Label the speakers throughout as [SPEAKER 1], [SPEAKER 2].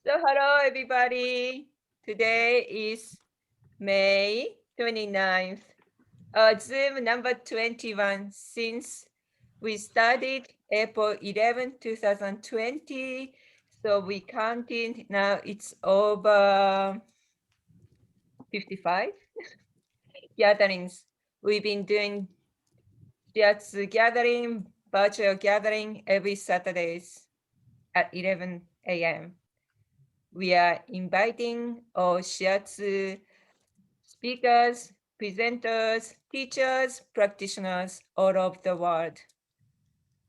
[SPEAKER 1] So hello everybody. Today is May 29th. Zoom number 21 since we started April 11, 2020. So we counted, now it's over 55 gatherings. We've been doing Shiatsu gathering, virtual gathering every Saturdays at 11 a.m. We are inviting all Shiatsu speakers, presenters, teachers, practitioners all over the world.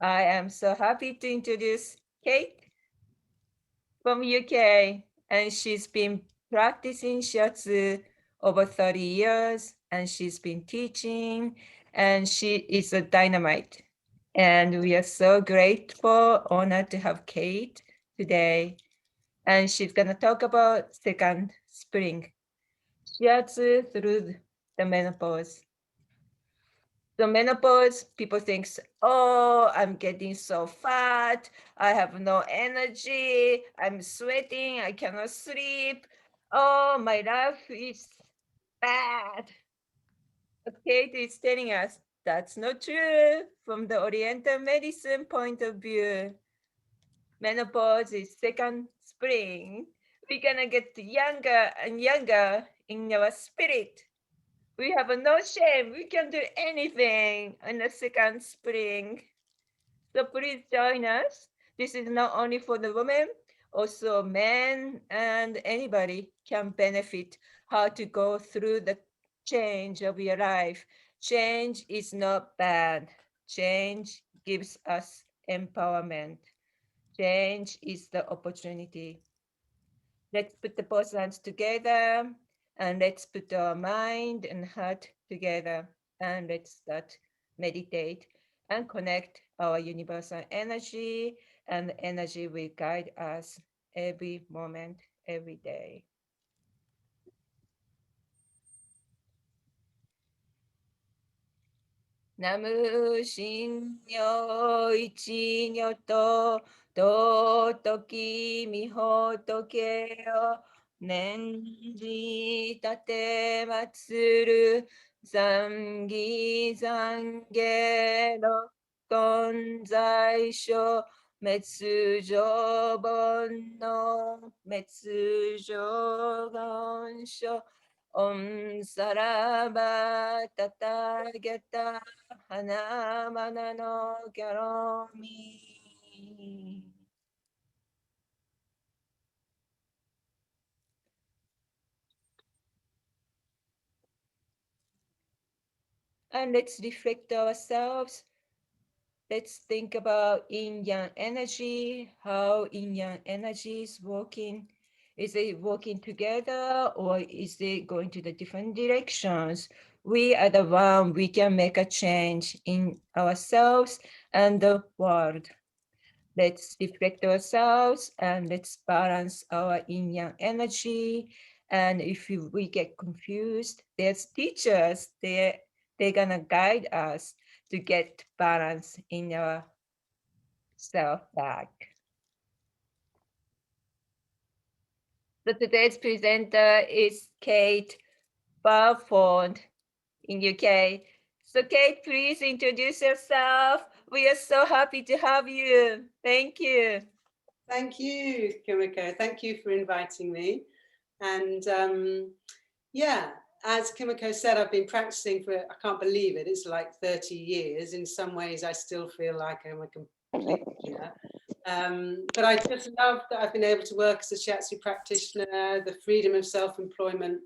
[SPEAKER 1] I am so happy to introduce Kate from UK, and she's been practicing Shiatsu over 30 years, and she's been teaching, and she is a dynamite. And we are so grateful, honored to have Kate today. And she's gonna talk about second spring, Shiatsu through the menopause. The menopause, people think, oh, I'm getting so fat. I have no energy. I'm sweating. I cannot sleep. Oh, my life is bad. Kate is telling us that's not true from the Oriental medicine point of view. Menopause is second spring. We're gonna get younger and younger in our spirit. We have no shame. We can do anything in the second spring. So please join us. This is not only for the women, also men and anybody can benefit how to go through the change of your life. Change is not bad. Change gives us empowerment. Change is the opportunity. Let's put the both hands together and let's put our mind and heart together and let's start meditate and connect our universal energy, and the energy will guide us every moment, every day. Namu Shinyo Ichinyo to Totoki Miho Tokeo Nenji Tate Matsuru Zangi Zangero Gonzai Sho Metsujo Bonno Metsujo Gonsho Om Saraba Tatagata Hanamana no Garomi. And let's reflect ourselves. Let's think about yin-yang energy, how yin-yang energy is working. Is it working together or is it going to the different directions? We are the one, we can make a change in ourselves and the world. Let's reflect ourselves and let's balance our yin-yang energy. And if we get confused, there's teachers, they're gonna guide us to get balance in our self back. So today's presenter is Kate Burford in UK. So Kate, please introduce yourself. We are so happy to have you. Thank you.
[SPEAKER 2] Thank you, Kimiko. Thank you for inviting me. And yeah, as Kimiko said, I've been practicing for, I can't believe it, it's like 30 years. In some ways, I still feel like I'm a complete beginner. But I just love that I've been able to work as a shiatsu practitioner, the freedom of self-employment.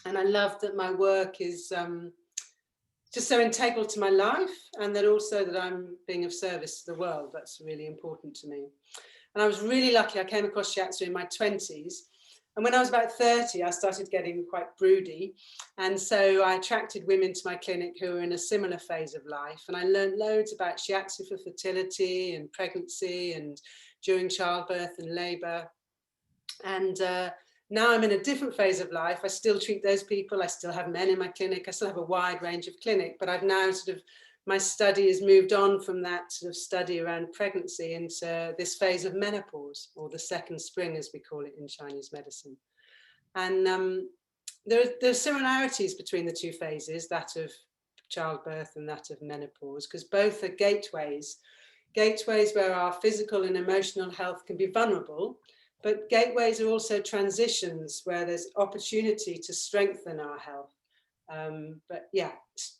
[SPEAKER 2] And I love that my work is just so integral to my life, and that also that I'm being of service to the world. That's really important to me. And I was really lucky. I came across shiatsu in my 20s. And when I was about 30, I started getting quite broody. And so I attracted women to my clinic who were in a similar phase of life. And I learned loads about shiatsu for fertility and pregnancy and during childbirth and labor. And now I'm in a different phase of life. I still treat those people. I still have men in my clinic. I still have a wide range of clinic, but I've now sort of my study has moved on from that sort of study around pregnancy into this phase of menopause, or the second spring, as we call it in Chinese medicine. And there are similarities between the two phases, that of childbirth and that of menopause, because both are gateways where our physical and emotional health can be vulnerable, but gateways are also transitions where there's opportunity to strengthen our health. But yeah,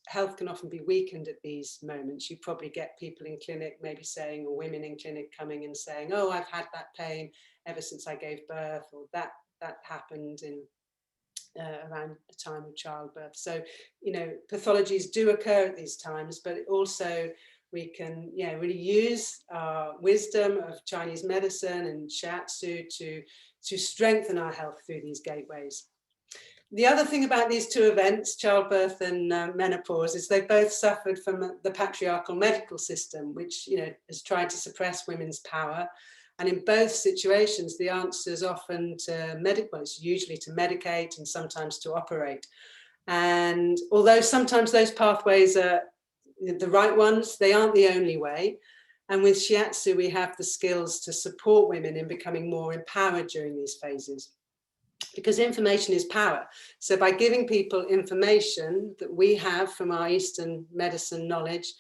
[SPEAKER 2] health can often be weakened at these moments. You probably get people in clinic maybe saying, or women in clinic coming and saying, oh, I've had that pain ever since I gave birth, or that happened in around the time of childbirth. So, you know, pathologies do occur at these times, but also we can, yeah, really use our wisdom of Chinese medicine and Shiatsu to strengthen our health through these gateways. The other thing about these two events, childbirth and menopause, is they both suffered from the patriarchal medical system, which, you know, has tried to suppress women's power. And in both situations, the answer is often to medical, it's usually to medicate and sometimes to operate. And although sometimes those pathways are the right ones, they aren't the only way. And with Shiatsu, we have the skills to support women in becoming more empowered during these phases, because information is power. So by giving people information that we have from our Eastern medicine knowledge,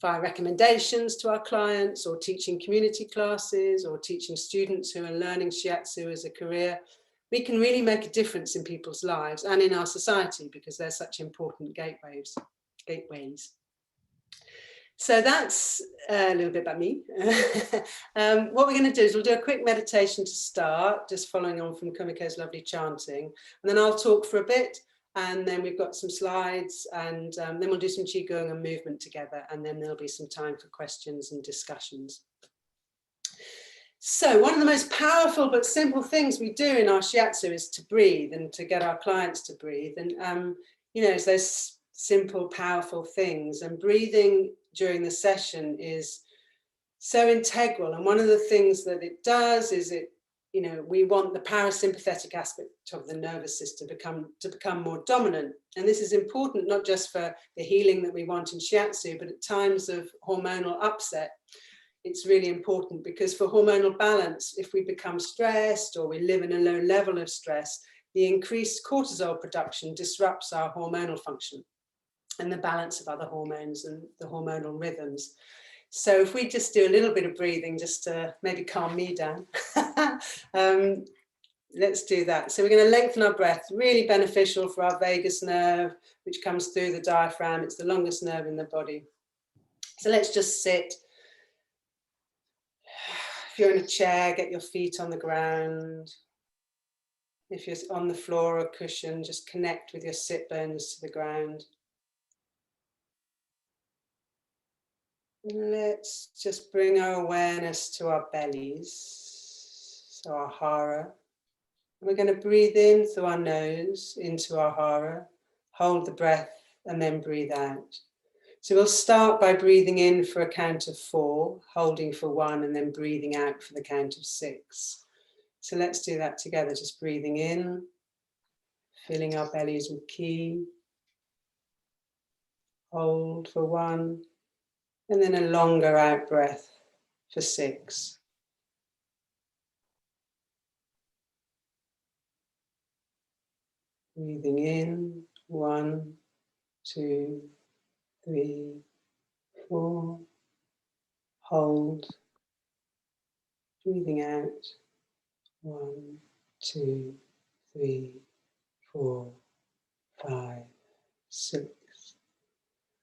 [SPEAKER 2] via recommendations to our clients, or teaching community classes, or teaching students who are learning Shiatsu as a career, we can really make a difference in people's lives and in our society, because they're such important gateways. So that's a little bit about me. What we're going to do is we'll do a quick meditation to start, just following on from Kumiko's lovely chanting, and then I'll talk for a bit, and then we've got some slides, and then we'll do some Qigong and movement together, and then there'll be some time for questions and discussions. So one of the most powerful but simple things we do in our Shiatsu is to breathe, and to get our clients to breathe. And, you know, it's those simple, powerful things. And breathing during the session is so integral. And one of the things that it does is it, you know, we want the parasympathetic aspect of the nervous system to become more dominant. And this is important not just for the healing that we want in Shiatsu, but at times of hormonal upset. It's really important, because for hormonal balance, if we become stressed or we live in a low level of stress, the increased cortisol production disrupts our hormonal function and the balance of other hormones and the hormonal rhythms. So if we just do a little bit of breathing, just to maybe calm me down, let's do that. So we're going to lengthen our breath, really beneficial for our vagus nerve, which comes through the diaphragm. It's the longest nerve in the body. So let's just sit. If you're in a chair, get your feet on the ground. If you're on the floor or a cushion, just connect with your sit bones to the ground. Let's just bring our awareness to our bellies, so our hara. We're going to breathe in through our nose into our hara, hold the breath, and then breathe out. So we'll start by breathing in for a count of 4, holding for 1, and then breathing out for the count of 6. So let's do that together, just breathing in, filling our bellies with ki, hold for 1, and then a longer out breath for 6. Breathing in, 1, 2, 3, 4. Hold. Breathing out, 1, 2, 3, 4, 5, 6.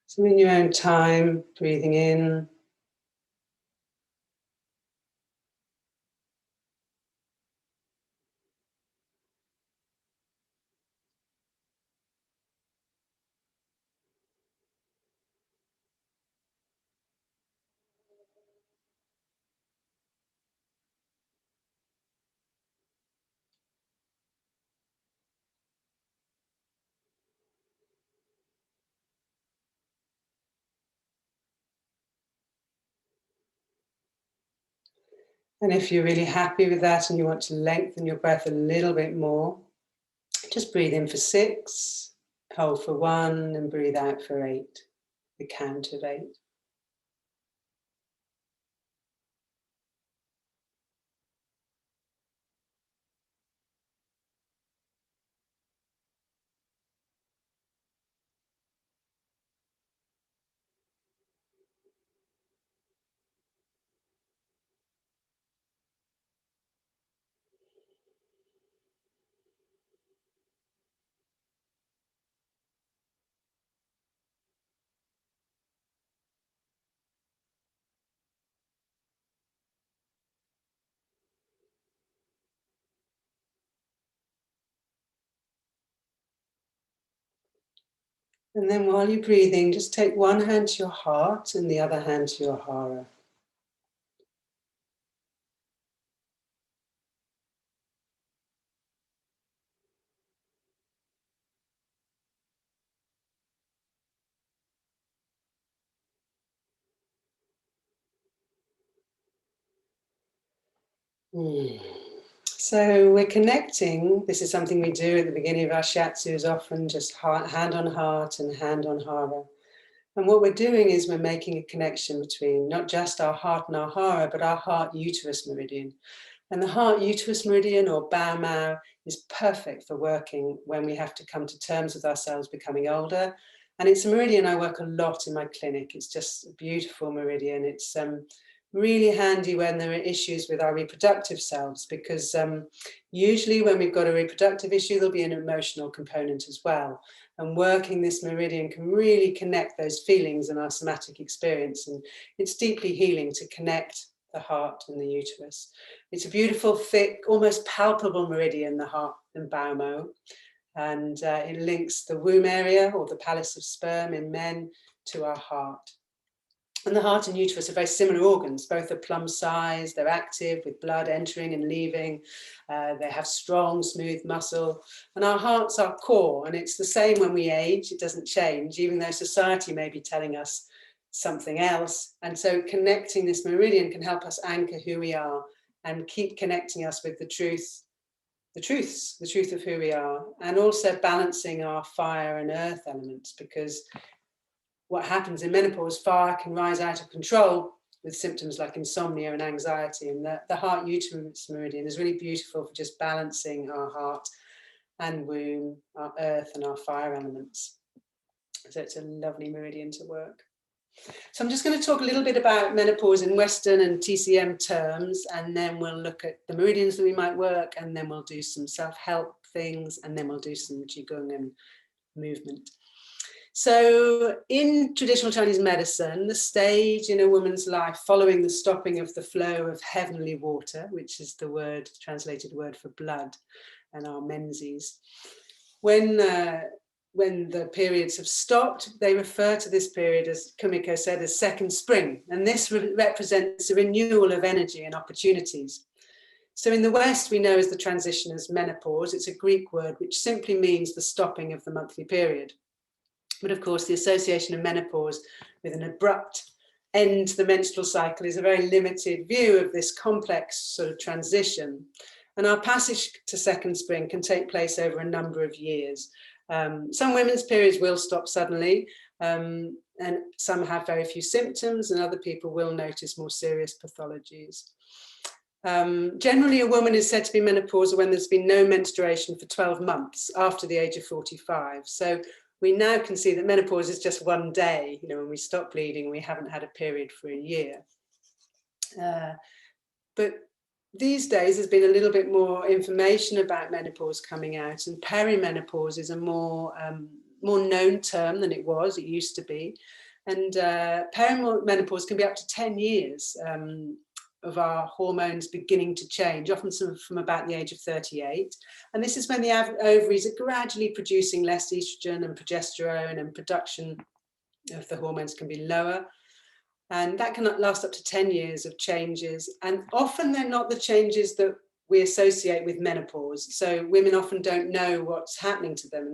[SPEAKER 2] So in your own time, breathing in. And if you're really happy with that and you want to lengthen your breath a little bit more, just breathe in for 6, hold for 1, and breathe out for 8. the count of 8. And then while you're breathing, just take one hand to your heart and the other hand to your hara. So we're connecting. This is something we do at the beginning of our shiatsu, is often just hand on heart and hand on hara. And what we're doing is we're making a connection between not just our heart and our hara, but our heart uterus meridian. And the heart uterus meridian, or bao mao, is perfect for working when we have to come to terms with ourselves becoming older. And it's a meridian I work a lot in my clinic. It's just a beautiful meridian. It's really handy when there are issues with our reproductive selves, because usually when we've got a reproductive issue, there'll be an emotional component as well. And working this meridian can really connect those feelings and our somatic experience. And it's deeply healing to connect the heart and the uterus. It's a beautiful, thick, almost palpable meridian, the heart and bao mao. And it links the womb area, or the palace of sperm in men, to our heart. And the heart and uterus are very similar organs. Both are plum-sized, they're active with blood entering and leaving. They have strong, smooth muscle. And our heart's our core, and it's the same when we age. It doesn't change, even though society may be telling us something else. And so connecting this meridian can help us anchor who we are and keep connecting us with the truth of who we are, and also balancing our fire and earth elements, because what happens in menopause, fire can rise out of control with symptoms like insomnia and anxiety. And the heart uterus meridian is really beautiful for just balancing our heart and womb, our earth and our fire elements. So it's a lovely meridian to work. So I'm just going to talk a little bit about menopause in Western and TCM terms, and then we'll look at the meridians that we might work, and then we'll do some self-help things, and then we'll do some qigong and movement. So in traditional Chinese medicine, the stage in a woman's life following the stopping of the flow of heavenly water, which is the word, translated word for blood, and our menses, when the periods have stopped, they refer to this period, as Kumiko said, as second spring. And this represents a renewal of energy and opportunities. So in the West, we know as the transition as menopause. It's a Greek word which simply means the stopping of the monthly period. But of course, the association of menopause with an abrupt end to the menstrual cycle is a very limited view of this complex sort of transition. And our passage to second spring can take place over a number of years. Some women's periods will stop suddenly, and some have very few symptoms, and other people will notice more serious pathologies. Generally, a woman is said to be menopausal when there's been no menstruation for 12 months after the age of 45. So we now can see that menopause is just one day, when we stop bleeding, we haven't had a period for a year. But these days, there's been a little bit more information about menopause coming out, and perimenopause is a more known term than it was. It used to be. And perimenopause can be up to 10 years of our hormones beginning to change, often from about the age of 38. And this is when the ovaries are gradually producing less estrogen and progesterone, and production of the hormones can be lower. And that can last up to 10 years of changes. And often they're not the changes that we associate with menopause. So women often don't know what's happening to them.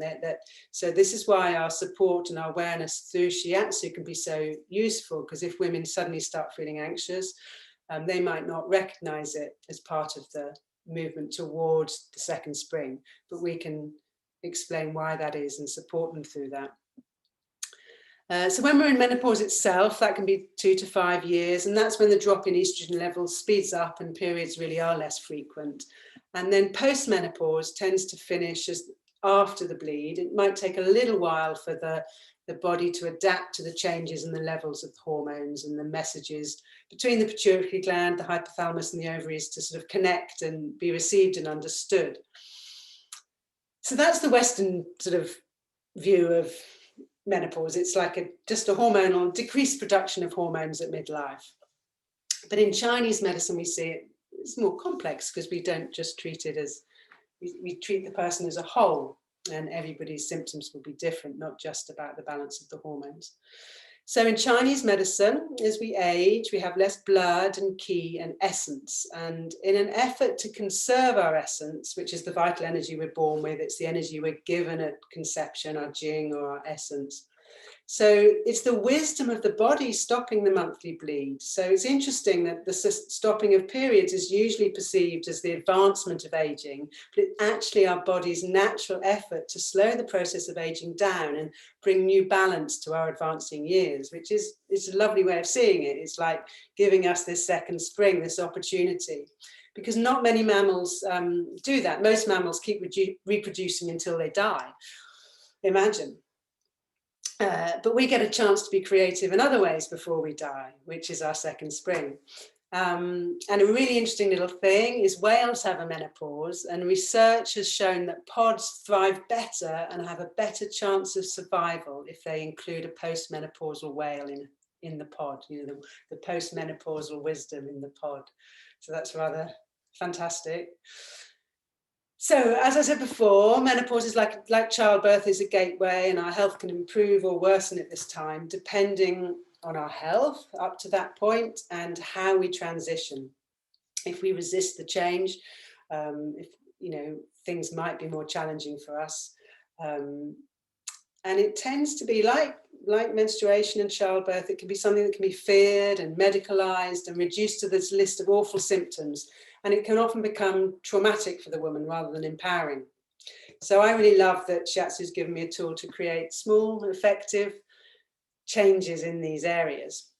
[SPEAKER 2] So this is why our support and our awareness through shiatsu can be so useful, because if women suddenly start feeling anxious, they might not recognize it as part of the movement towards the second spring, but we can explain why that is and support them through that. So when we're in menopause itself, that can be 2 to 5 years, and that's when the drop in estrogen levels speeds up and periods really are less frequent. And then post-menopause tends to finish as after the bleed. It might take a little while for the body to adapt to the changes in the levels of the hormones and the messages between the pituitary gland, the hypothalamus and the ovaries to sort of connect and be received and understood. So that's the Western sort of view of menopause. It's like just a hormonal decreased production of hormones at midlife. But in Chinese medicine, we see it's more complex because we don't just treat it as, we treat the person as a whole, and everybody's symptoms will be different, not just about the balance of the hormones. So in Chinese medicine, as we age, we have less blood and qi and essence. And in an effort to conserve our essence, which is the vital energy we're born with, it's the energy we're given at conception, our jing or our essence. So it's the wisdom of the body stopping the monthly bleed. So it's interesting that the stopping of periods is usually perceived as the advancement of aging, but it's actually our body's natural effort to slow the process of aging down and bring new balance to our advancing years, which is, it's a lovely way of seeing it. It's like giving us this second spring, this opportunity, because not many mammals do that. Most mammals keep reproducing until they die. Imagine. But we get a chance to be creative in other ways before we die, which is our second spring. And a really interesting little thing is whales have a menopause, and research has shown that pods thrive better and have a better chance of survival if they include a postmenopausal whale in the pod, you know, the postmenopausal wisdom in the pod. So that's rather fantastic. So, as I said before, menopause is like childbirth is a gateway, and our health can improve or worsen at this time, depending on our health up to that point and how we transition. If we resist the change, if you know, things might be more challenging for us. And it tends to be like menstruation and childbirth. It can be something that can be feared and medicalized and reduced to this list of awful symptoms. And it can often become traumatic for the woman rather than empowering. So I really love that Shiatsu's given me a tool to create small, effective changes in these areas.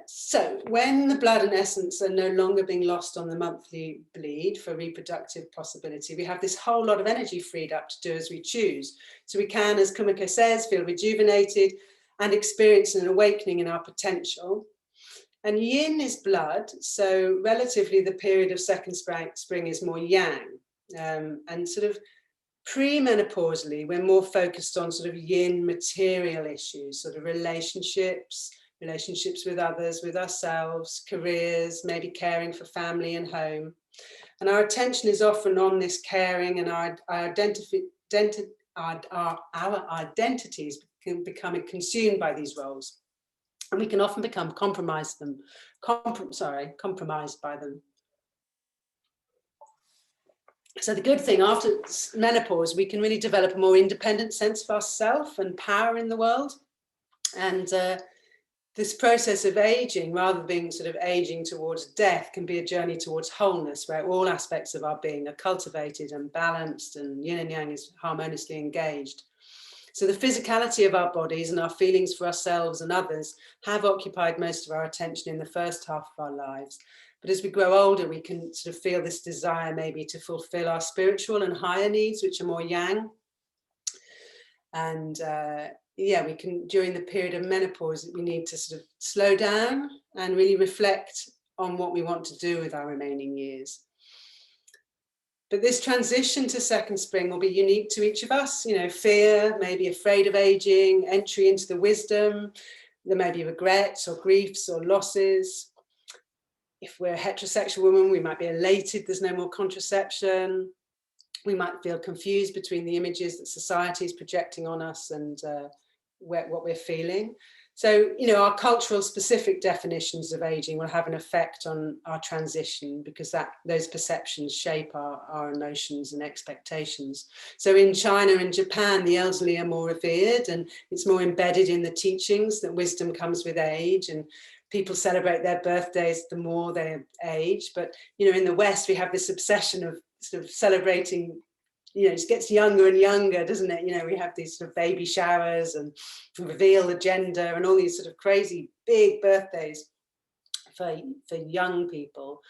[SPEAKER 2] So when the blood and essence are no longer being lost on the monthly bleed for reproductive possibility, we have this whole lot of energy freed up to do as we choose. So we can, as Kumiko says, feel rejuvenated and experience an awakening in our potential. And yin is blood, so relatively the period of second spring is more yang. And sort of pre-menopausally, we're more focused on sort of yin material issues, sort of relationships with others, with ourselves, careers, maybe caring for family and home. And our attention is often on this caring, and our identities can become consumed by these roles. And we can often become compromised by them. So the good thing, after menopause, we can really develop a more independent sense of ourself and power in the world. And this process of aging, rather than being sort of aging towards death, can be a journey towards wholeness, where all aspects of our being are cultivated and balanced, and yin and yang is harmoniously engaged. So the physicality of our bodies and our feelings for ourselves and others have occupied most of our attention in the first half of our lives. But as we grow older, we can sort of feel this desire maybe to fulfill our spiritual and higher needs, which are more yang. And yeah, we can, during the period of menopause, we need to sort of slow down and really reflect on what we want to do with our remaining years. But this transition to second spring will be unique to each of us. You know, fear, maybe afraid of aging, entry into the wisdom. There may be regrets or griefs or losses. If we're a heterosexual woman, we might be elated there's no more contraception. We might feel confused between the images that society is projecting on us and what we're feeling. So, you know, our cultural specific definitions of aging will have an effect on our transition, because those perceptions shape our emotions and expectations. So in China and Japan, the elderly are more revered, and it's more embedded in the teachings that wisdom comes with age, and people celebrate their birthdays the more they age. But, you know, in the West, we have this obsession of sort of celebrating you know, it gets younger and younger, doesn't it? You know, we have these sort of baby showers and reveal the gender and all these sort of crazy big birthdays for young people.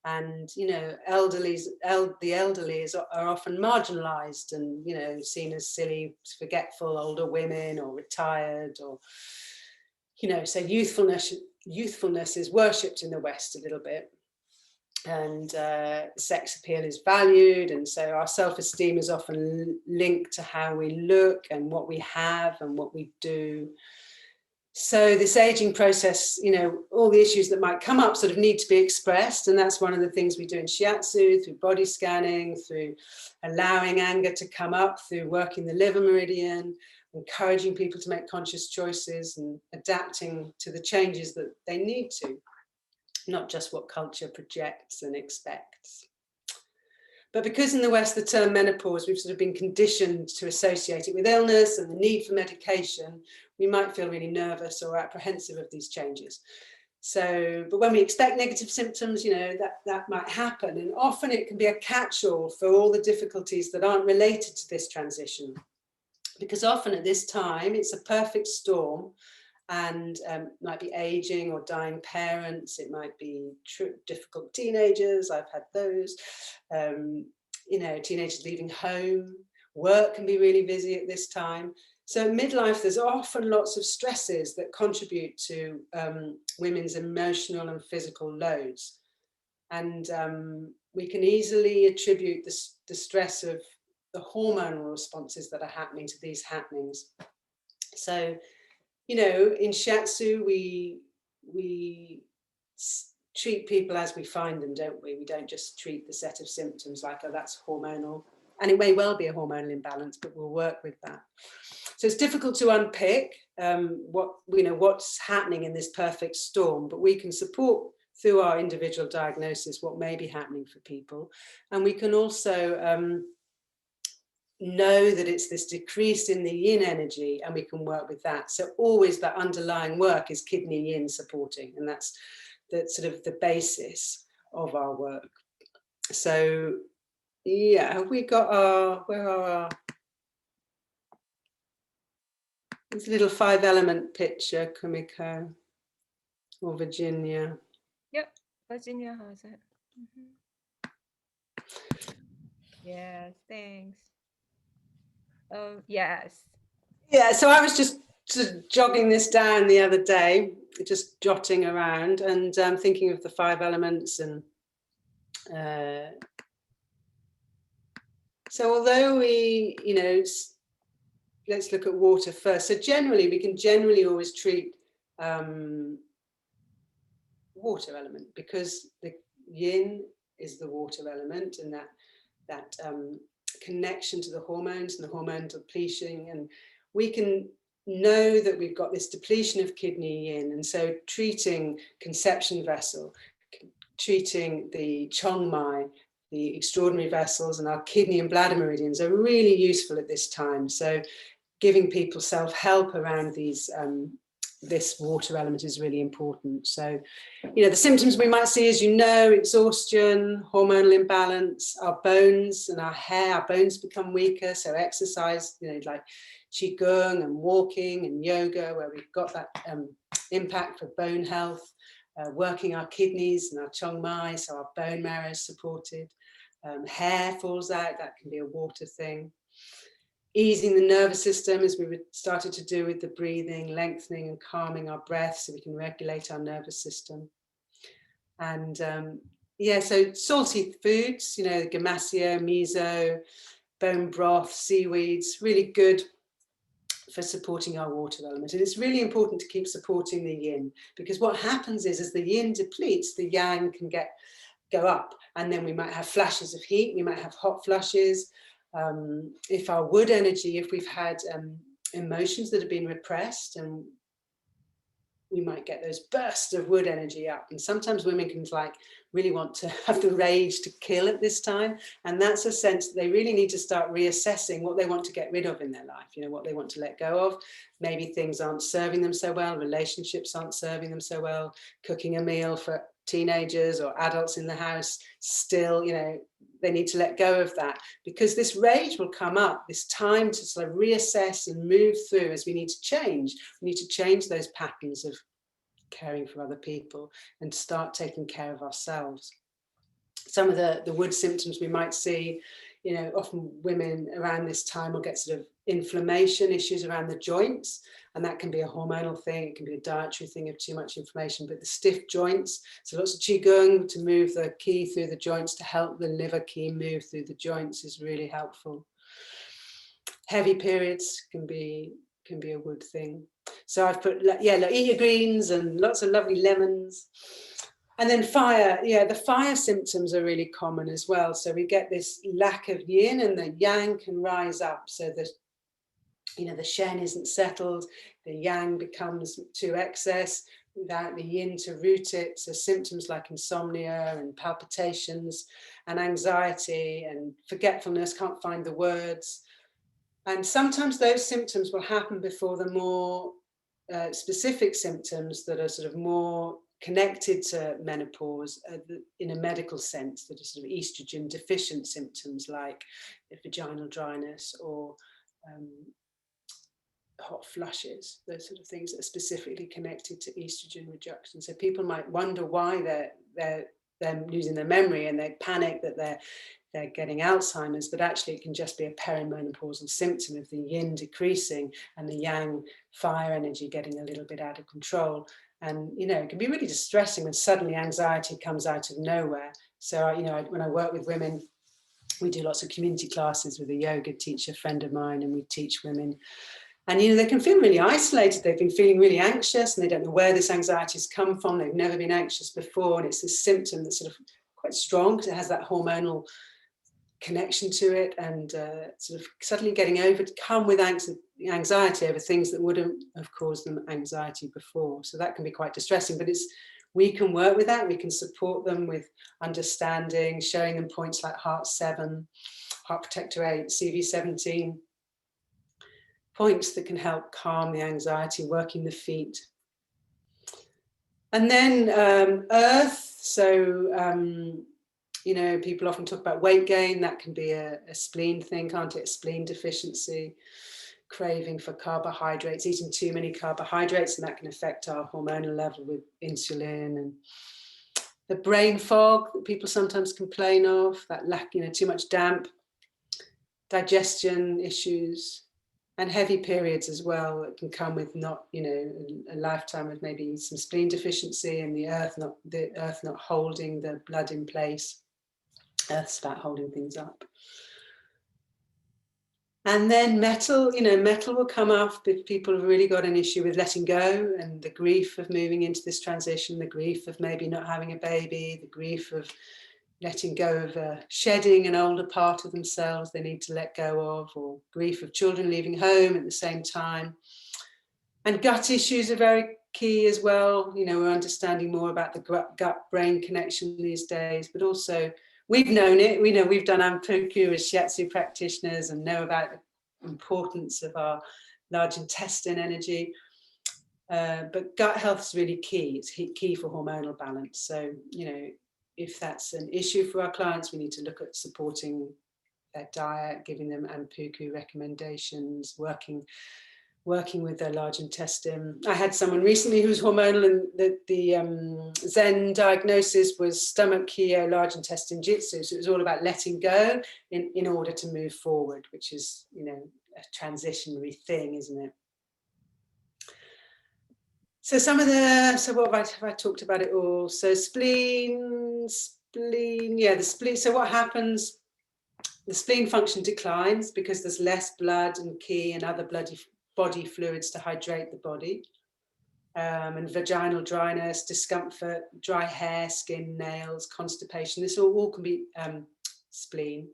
[SPEAKER 2] And, you know, the elderly are often marginalized and, you know, seen as silly, forgetful older women or retired, or, you know, so youthfulness is worshipped in the West a little bit. And sex appeal is valued, and so our self-esteem is often linked to how we look and what we have and what we do. So this aging process, you know, all the issues that might come up sort of need to be expressed, and that's one of the things we do in Shiatsu, through body scanning, through allowing anger to come up, through working the liver meridian, encouraging people to make conscious choices and adapting to the changes that they need to. Not just what culture projects and expects. But because in the West, the term menopause, we've sort of been conditioned to associate it with illness and the need for medication, we might feel really nervous or apprehensive of these changes. So, but when we expect negative symptoms, you know, that might happen. And often it can be a catch-all for all the difficulties that aren't related to this transition. Because often at this time, it's a perfect storm. And might be aging or dying parents, it might be difficult teenagers, I've had those, you know, teenagers leaving home, work can be really busy at this time. So in midlife, there's often lots of stresses that contribute to women's emotional and physical loads. And we can easily attribute the stress of the hormonal responses that are happening to these happenings. So, you know, in Shiatsu, we treat people as we find them, don't we? We don't just treat the set of symptoms like, oh, that's hormonal. And it may well be a hormonal imbalance, but we'll work with that. So it's difficult to unpick what's happening in this perfect storm, but we can support through our individual diagnosis what may be happening for people. And we can also know that it's this decrease in the yin energy, and we can work with that. So always that underlying work is kidney yin supporting, and that's sort of the basis of our work. So yeah, have we got where are our, this little 5-element picture, Kumiko or Virginia?
[SPEAKER 1] Yep, Virginia has it. Yes, thanks. Oh, yes.
[SPEAKER 2] Yeah, so I was just sort of jogging this down the other day, just jotting around and thinking of the 5 elements. And so although we, you know, let's look at water first. So generally, we can generally always treat water element, because the yin is the water element, and that connection to the hormones and the hormone depletion, and we can know that we've got this depletion of kidney yin, and so treating conception vessel, treating the chongmai, the extraordinary vessels, and our kidney and bladder meridians are really useful at this time. So giving people self-help around these this water element is really important. So, you know, the symptoms we might see, as you know, exhaustion, hormonal imbalance, our bones and our hair, our bones become weaker. So exercise, you know, like qigong and walking and yoga, where we've got that impact for bone health, working our kidneys and our chongmai, so our bone marrow is supported. Hair falls out, that can be a water thing. Easing the nervous system, as we started to do with the breathing, lengthening and calming our breath so we can regulate our nervous system. And yeah, so salty foods, you know, gamassia, miso, bone broth, seaweeds, really good for supporting our water element. And it's really important to keep supporting the yin, because what happens is, as the yin depletes, the yang can go up, and then we might have flashes of heat, we might have hot flushes. If our wood energy, if we've had emotions that have been repressed, and we might get those bursts of wood energy up. And sometimes women can really want to have the rage to kill at this time. And that's a sense that they really need to start reassessing what they want to get rid of in their life, you know, what they want to let go of. Maybe things aren't serving them so well, relationships aren't serving them so well, cooking a meal for teenagers or adults in the house, still, you know, they need to let go of that, because this rage will come up, this time to sort of reassess and move through as we need to change. We need to change those patterns of caring for other people and start taking care of ourselves. Some of the wood symptoms we might see, you know, often women around this time will get sort of inflammation issues around the joints, and that can be a hormonal thing, it can be a dietary thing of too much inflammation, but the stiff joints, so lots of qigong to move the qi through the joints, to help the liver qi move through the joints, is really helpful. Heavy periods can be a wood thing. So I've put, yeah, like, eat your greens and lots of lovely lemons. And then fire, yeah, the fire symptoms are really common as well. So we get this lack of yin, and the yang can rise up. So the, you know, the shen isn't settled, the yang becomes too excess without the yin to root it. So symptoms like insomnia and palpitations and anxiety and forgetfulness, can't find the words. And sometimes those symptoms will happen before the more specific symptoms that are sort of more connected to menopause in a medical sense, that are sort of estrogen deficient symptoms like vaginal dryness or hot flushes, those sort of things that are specifically connected to estrogen reduction. So people might wonder why they're losing their memory, and they panic that they're getting Alzheimer's, but actually it can just be a perimenopausal symptom of the yin decreasing and the yang fire energy getting a little bit out of control. And, you know, it can be really distressing when suddenly anxiety comes out of nowhere. So, you know, when I work with women, we do lots of community classes with a yoga teacher friend of mine, and we teach women. And, you know, they can feel really isolated. They've been feeling really anxious, and they don't know where this anxiety has come from. They've never been anxious before. And it's this symptom that's sort of quite strong because it has that hormonal connection to it, and sort of suddenly getting overcome with anxiety over things that wouldn't have caused them anxiety before. So that can be quite distressing, but we can work with that. We can support them with understanding, showing them points like Heart 7, Heart Protector 8, CV17, points that can help calm the anxiety, working the feet. And then earth, so you know, people often talk about weight gain. That can be a spleen thing, can't it? A spleen deficiency, craving for carbohydrates, eating too many carbohydrates, and that can affect our hormonal level with insulin. And the brain fog that people sometimes complain of, that lack, you know, too much damp, digestion issues, and heavy periods as well. It can come with not, you know, a lifetime of maybe some spleen deficiency, and the earth not holding the blood in place. Earth's about holding things up. And then metal, you know, metal will come up if people have really got an issue with letting go, and the grief of moving into this transition, the grief of maybe not having a baby, the grief of letting go of shedding an older part of themselves they need to let go of, or grief of children leaving home at the same time. And gut issues are very key as well. You know, we're understanding more about the gut-brain connection these days, but also we've known it. We know we've done Anpuku as Shiatsu practitioners and know about the importance of our large intestine energy. But gut health is really key. It's key for hormonal balance. So, you know, if that's an issue for our clients, we need to look at supporting their diet, giving them Anpuku recommendations, working with their large intestine. I had someone recently who was hormonal, and the Zen diagnosis was stomach Kyo, large intestine Jitsu. So it was all about letting go in order to move forward, which is, you know, a transitionary thing, isn't it? So what have I talked about it all? So spleen, yeah, the spleen. So what happens? The spleen function declines because there's less blood and Qi and other body fluids to hydrate the body. And vaginal dryness, discomfort, dry hair, skin, nails, constipation. This all can be spleen.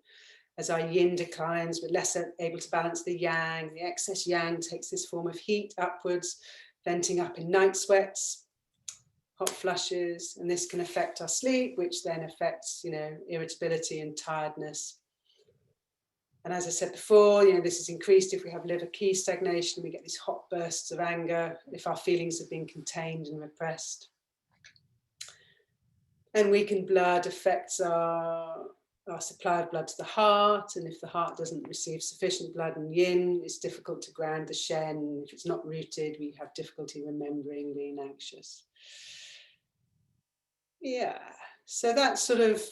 [SPEAKER 2] As our yin declines, we're less able to balance the yang. The excess yang takes this form of heat upwards, venting up in night sweats, hot flushes, and this can affect our sleep, which then affects, you know, irritability and tiredness. And as I said before, you know, this is increased if we have liver Qi stagnation. We get these hot bursts of anger if our feelings have been contained and repressed. And weakened blood affects our our supply of blood to the heart, and if the heart doesn't receive sufficient blood and yin, it's difficult to ground the shen. If it's not rooted, we have difficulty remembering, being anxious. Yeah, so that's sort of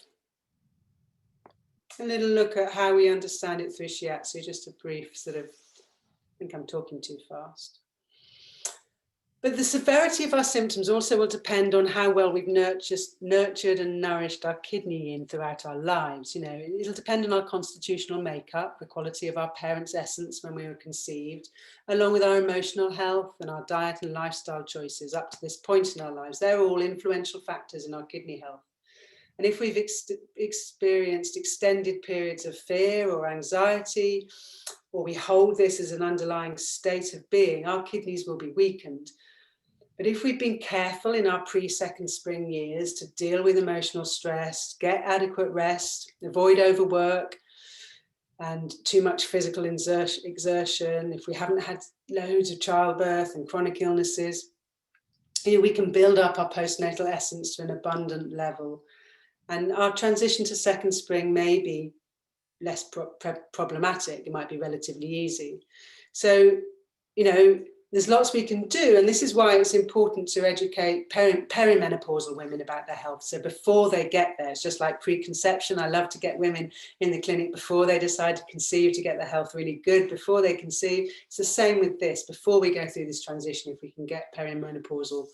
[SPEAKER 2] a little look at how we understand it through shiatsu, just a brief sort of, I think I'm talking too fast. But the severity of our symptoms also will depend on how well we've nurtured and nourished our kidney yin throughout our lives. You know, it'll depend on our constitutional makeup, the quality of our parents' essence when we were conceived, along with our emotional health and our diet and lifestyle choices up to this point in our lives. They're all influential factors in our kidney health. And if we've experienced extended periods of fear or anxiety, or we hold this as an underlying state of being, our kidneys will be weakened. But if we've been careful in our pre-second spring years to deal with emotional stress, get adequate rest, avoid overwork and too much physical exertion, if we haven't had loads of childbirth and chronic illnesses, you know, we can build up our postnatal essence to an abundant level. And our transition to second spring may be less problematic. It might be relatively easy. So, you know, there's lots we can do. And this is why it's important to educate perimenopausal women about their health. So before they get there, it's just like preconception. I love to get women in the clinic before they decide to conceive, to get their health really good before they conceive. It's the same with this. Before we go through this transition, if we can get perimenopausal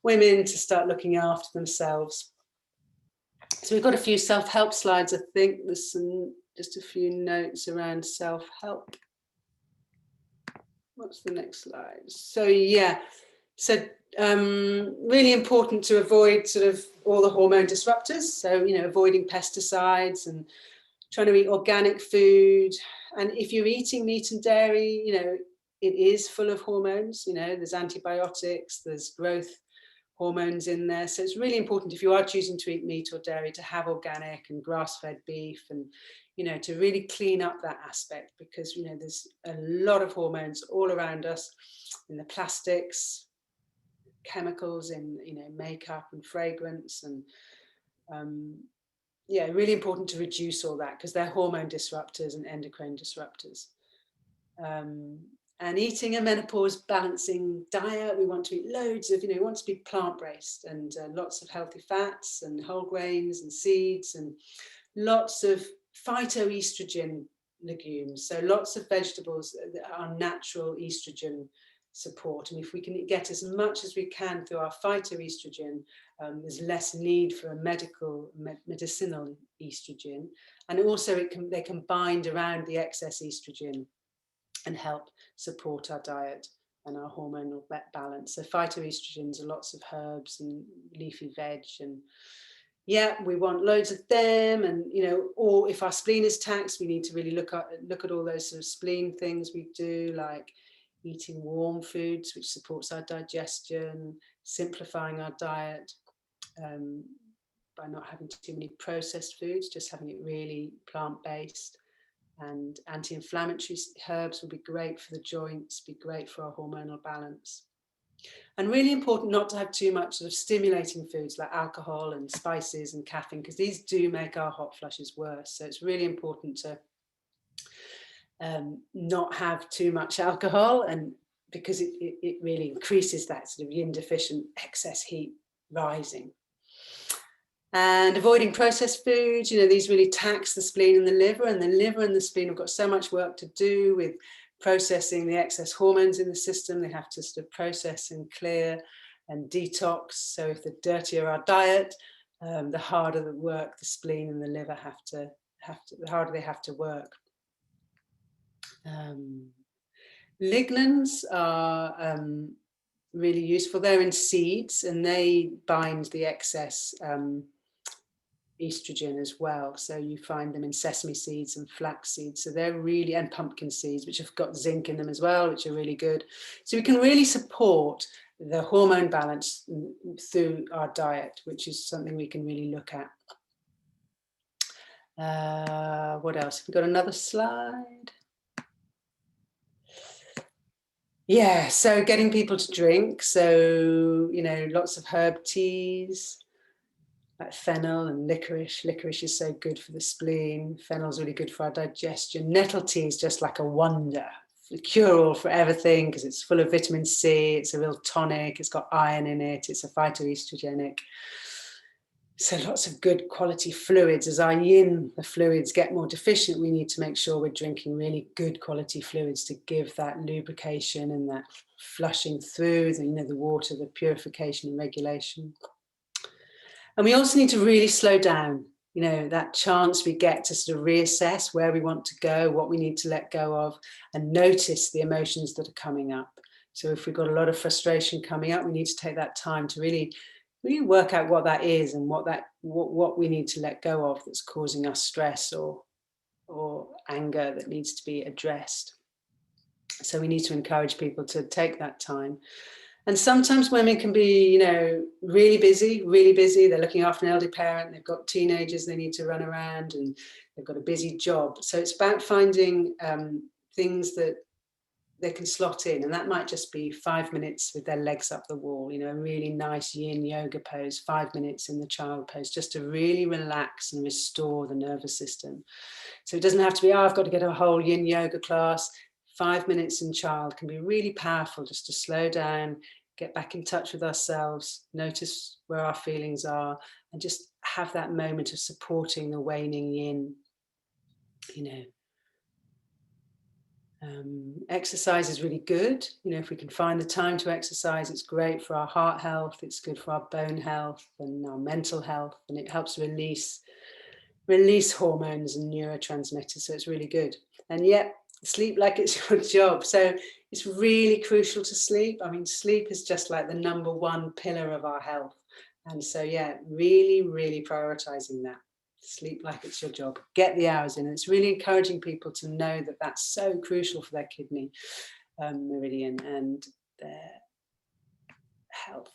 [SPEAKER 2] women to start looking after themselves. So we've got a few self-help slides. I think there's just a few notes around self-help. What's the next slide? So yeah, so really important to avoid sort of all the hormone disruptors. So, you know, avoiding pesticides and trying to eat organic food. And if you're eating meat and dairy, you know, it is full of hormones. You know, there's antibiotics, there's growth hormones in there. So it's really important if you are choosing to eat meat or dairy to have organic and grass-fed beef, and, you know, to really clean up that aspect, because, you know, there's a lot of hormones all around us in the plastics, chemicals in, you know, makeup and fragrance, and yeah, really important to reduce all that because they're hormone disruptors and endocrine disruptors. And eating a menopause balancing diet, we want to eat loads of, you know, we want to be plant-based and lots of healthy fats and whole grains and seeds and lots of phytoestrogen legumes. So lots of vegetables that are natural estrogen support. And if we can get as much as we can through our phytoestrogen, there's less need for a medicinal estrogen. And also they can bind around the excess estrogen and help support our diet and our hormonal balance. So phytoestrogens are lots of herbs and leafy veg, and yeah, we want loads of them. And, you know, or if our spleen is taxed, we need to really look at all those sort of spleen things we do, like eating warm foods, which supports our digestion, simplifying our diet by not having too many processed foods, just having it really plant-based. And anti-inflammatory herbs will be great for the joints, be great for our hormonal balance. And really important not to have too much sort of stimulating foods like alcohol and spices and caffeine, because these do make our hot flushes worse. So it's really important to not have too much alcohol, and because it really increases that sort of yin deficient excess heat rising. And avoiding processed foods, you know, these really tax the spleen and the liver and the spleen have got so much work to do with processing the excess hormones in the system. They have to sort of process and clear and detox. So if the dirtier our diet, the harder the work the spleen and the liver the harder they have to work. Lignans are really useful. They're in seeds and they bind the excess estrogen as well. So you find them in sesame seeds and flax seeds. So they're really, and pumpkin seeds, which have got zinc in them as well, which are really good. So we can really support the hormone balance through our diet, which is something we can really look at. What else? Have we got another slide? Yeah, so getting people to drink. So, you know, lots of herb teas, like fennel and licorice. Licorice is so good for the spleen. Fennel's really good for our digestion. Nettle tea is just like a wonder, the cure-all for everything, because it's full of vitamin C. It's a real tonic. It's got iron in it. It's a phytoestrogenic. So lots of good quality fluids. As our yin, the fluids, get more deficient, we need to make sure we're drinking really good quality fluids to give that lubrication and that flushing through, the water, the purification and regulation. And we also need to really slow down, that chance we get to sort of reassess where we want to go, what we need to let go of, and notice the emotions that are coming up. So if we've got a lot of frustration coming up, we need to take that time to really work out what that is and what we need to let go of that's causing us stress or anger that needs to be addressed. So we need to encourage people to take that time. And sometimes women can be, really busy. They're looking after an elderly parent. They've got teenagers they need to run around, and they've got a busy job. So it's about finding things that they can slot in. And that might just be 5 minutes with their legs up the wall, a really nice yin yoga pose, 5 minutes in the child pose, just to really relax and restore the nervous system. So it doesn't have to be, I've got to get a whole yin yoga class. 5 minutes in child can be really powerful, just to slow down, get back in touch with ourselves, notice where our feelings are, and just have that moment of supporting the waning yin. Exercise is really good. If we can find the time to exercise, it's great for our heart health, it's good for our bone health and our mental health, and it helps release hormones and neurotransmitters, so it's really good. And yet, sleep like it's your job. So it's really crucial to sleep. I mean, sleep is just like the number one pillar of our health. And so, really, really prioritizing that. Sleep like it's your job. Get the hours in. And it's really encouraging people to know that that's so crucial for their kidney meridian and their health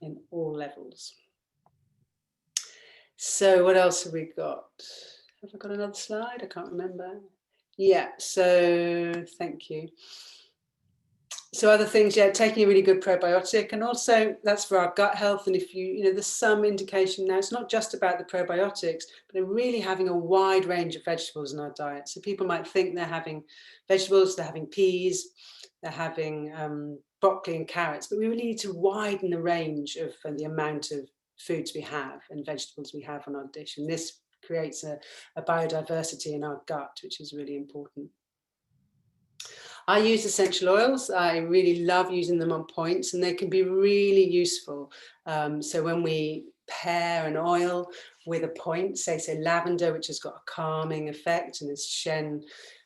[SPEAKER 2] in all levels. So what else have we got? Have I got another slide? I can't remember. Yeah, so thank you. So other things, taking a really good probiotic, and also that's for our gut health. And if there's some indication now, it's not just about the probiotics, but really having a wide range of vegetables in our diet. So people might think they're having vegetables, they're having peas, they're having broccoli and carrots, but we really need to widen the range of the amount of foods we have and vegetables we have on our dish. And this creates a biodiversity in our gut, which is really important. I use essential oils. I really love using them on points, and they can be really useful. So when we pair an oil with a point, say lavender, which has got a calming effect, and it's Shen,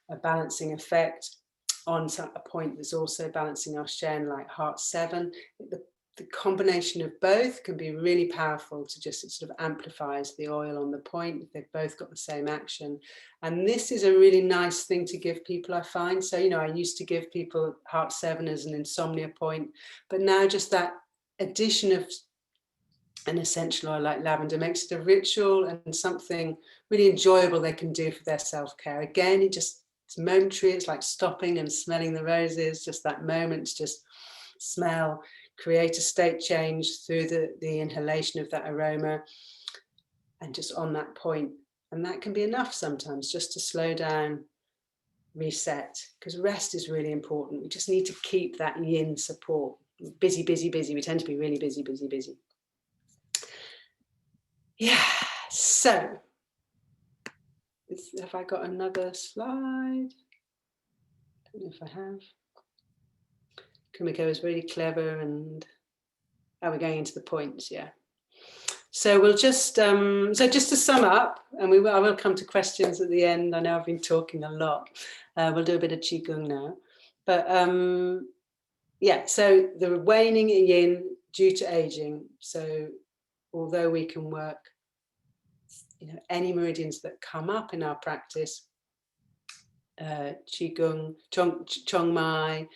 [SPEAKER 2] a balancing effect, on a point that's also balancing our Shen, like Heart 7. The combination of both can be really powerful to just, it sort of amplifies the oil on the point. They've both got the same action. And this is a really nice thing to give people, I find. So, I used to give people Heart 7 as an insomnia point, but now just that addition of an essential oil like lavender makes it a ritual and something really enjoyable they can do for their self-care. Again, it's momentary. It's like stopping and smelling the roses, just that moment to just smell, create a state change through the inhalation of that aroma, and just on that point. And that can be enough sometimes, just to slow down, reset, because rest is really important. We just need to keep that yin support. Busy, busy, busy. We tend to be really busy, busy, busy. Yeah, so have I got another slide? I don't know if I have. Kumiko is really clever, and we're going into the points, yeah. So we'll just, so just to sum up, and I will come to questions at the end. I know I've been talking a lot. We'll do a bit of Qigong now. But so the waning yin due to aging. So although we can work, any meridians that come up in our practice, Qigong, Chong Mai,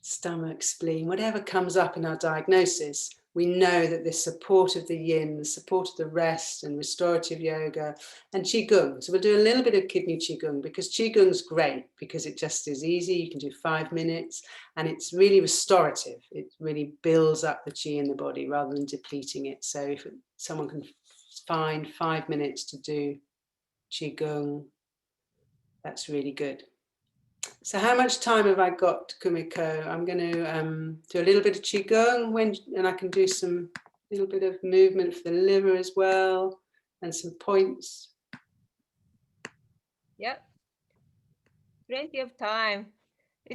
[SPEAKER 2] stomach, spleen, whatever comes up in our diagnosis, we know that this support of the yin, the support of the rest and restorative yoga and qigong. So we'll do a little bit of kidney qigong, because qigong's great because it just is easy. You can do 5 minutes and it's really restorative. It really builds up the qi in the body rather than depleting it. So if someone can find 5 minutes to do qigong, that's really good. So how much time have I got, Kumiko? I'm going to do a little bit of qigong and I can do some little bit of movement for the liver as well and some points.
[SPEAKER 1] Yep. Plenty of time.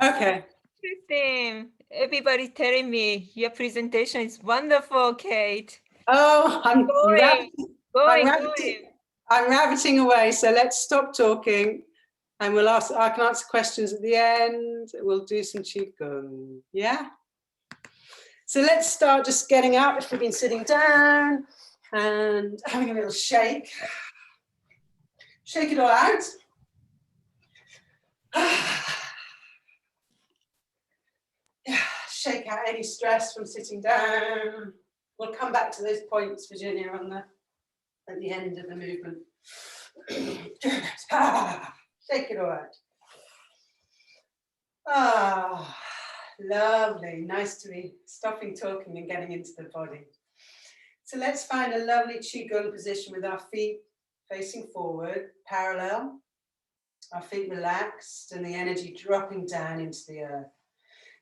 [SPEAKER 2] Okay.
[SPEAKER 1] Interesting. Everybody telling me your presentation is wonderful, Kate.
[SPEAKER 2] Oh, I'm rabbiting away. So let's stop talking. And I can answer questions at the end. We'll do some qigong. Yeah. So let's start just getting up if we've been sitting down and having a little shake. Shake it all out. Shake out any stress from sitting down. We'll come back to those points, Virginia, at the end of the movement. Shake it all out. Ah, lovely. Nice to be stopping talking and getting into the body. So let's find a lovely qigong position with our feet facing forward, parallel, our feet relaxed and the energy dropping down into the earth.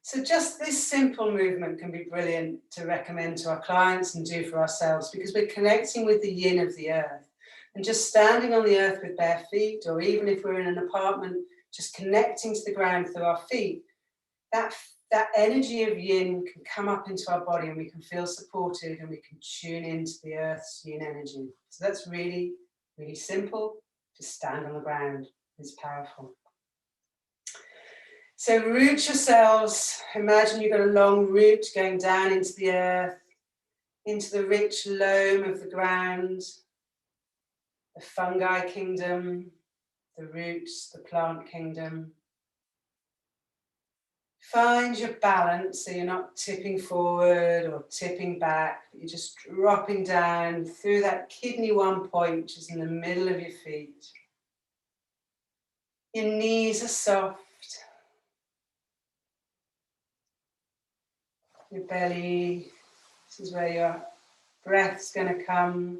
[SPEAKER 2] So just this simple movement can be brilliant to recommend to our clients and do for ourselves, because we're connecting with the yin of the earth. And just standing on the earth with bare feet, or even if we're in an apartment, just connecting to the ground through our feet, that energy of yin can come up into our body and we can feel supported and we can tune into the earth's yin energy. So that's really, really simple. Just stand on the ground. It's powerful. So root yourselves. Imagine you've got a long root going down into the earth, into the rich loam of the ground, the fungi kingdom, the roots, the plant kingdom. Find your balance so you're not tipping forward or tipping back, but you're just dropping down through that kidney 1 point, which is in the middle of your feet. Your knees are soft. Your belly, this is where your breath's going to come.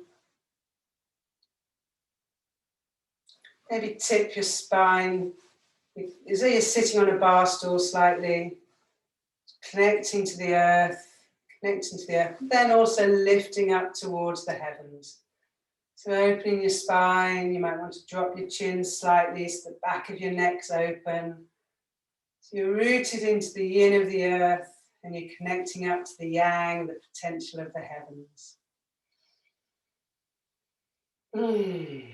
[SPEAKER 2] Maybe tip your spine as though you're sitting on a bar stool slightly, connecting to the earth, then also lifting up towards the heavens. So opening your spine, you might want to drop your chin slightly so the back of your neck's open. So you're rooted into the yin of the earth and you're connecting up to the yang, the potential of the heavens. Lovely.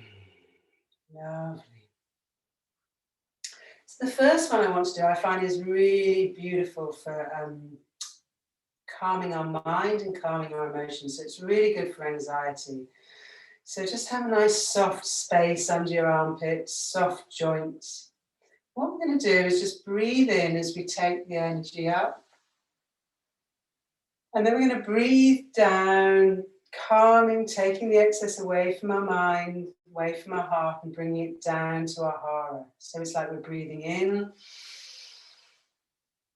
[SPEAKER 2] So the first one I want to do, I find is really beautiful for calming our mind and calming our emotions. So it's really good for anxiety. So just have a nice soft space under your armpits, soft joints. What we're going to do is just breathe in as we take the energy up. And then we're going to breathe down, calming, taking the excess away from our mind, away from our heart, and bringing it down to our hara. So it's like we're breathing in,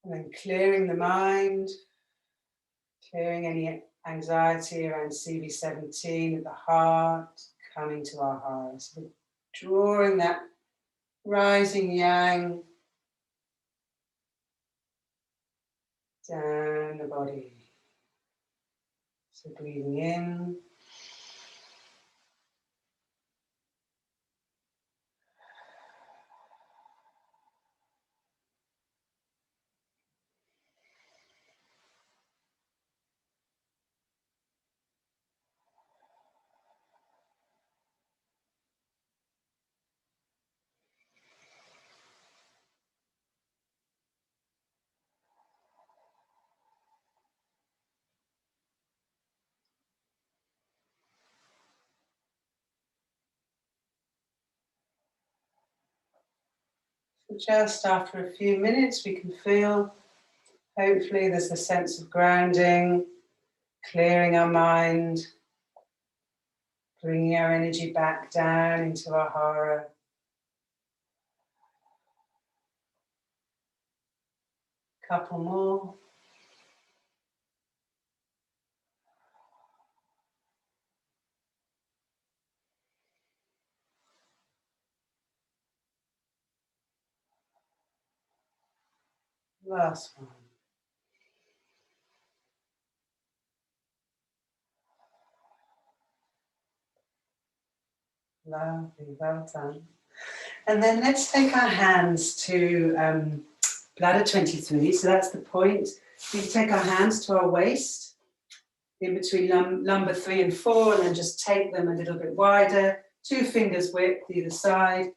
[SPEAKER 2] and then clearing the mind, clearing any anxiety around CV17 at the heart, coming to our hara. So we're drawing that rising yang down the body. So breathing in. Just after a few minutes, we can feel, hopefully there's a sense of grounding, clearing our mind, bringing our energy back down into our hara. Couple more. Last one. Lovely, well done. And then let's take our hands to bladder 23. So that's the point. We take our hands to our waist, in between lumbar 3 and 4, and then just take them a little bit wider, 2 fingers width either side.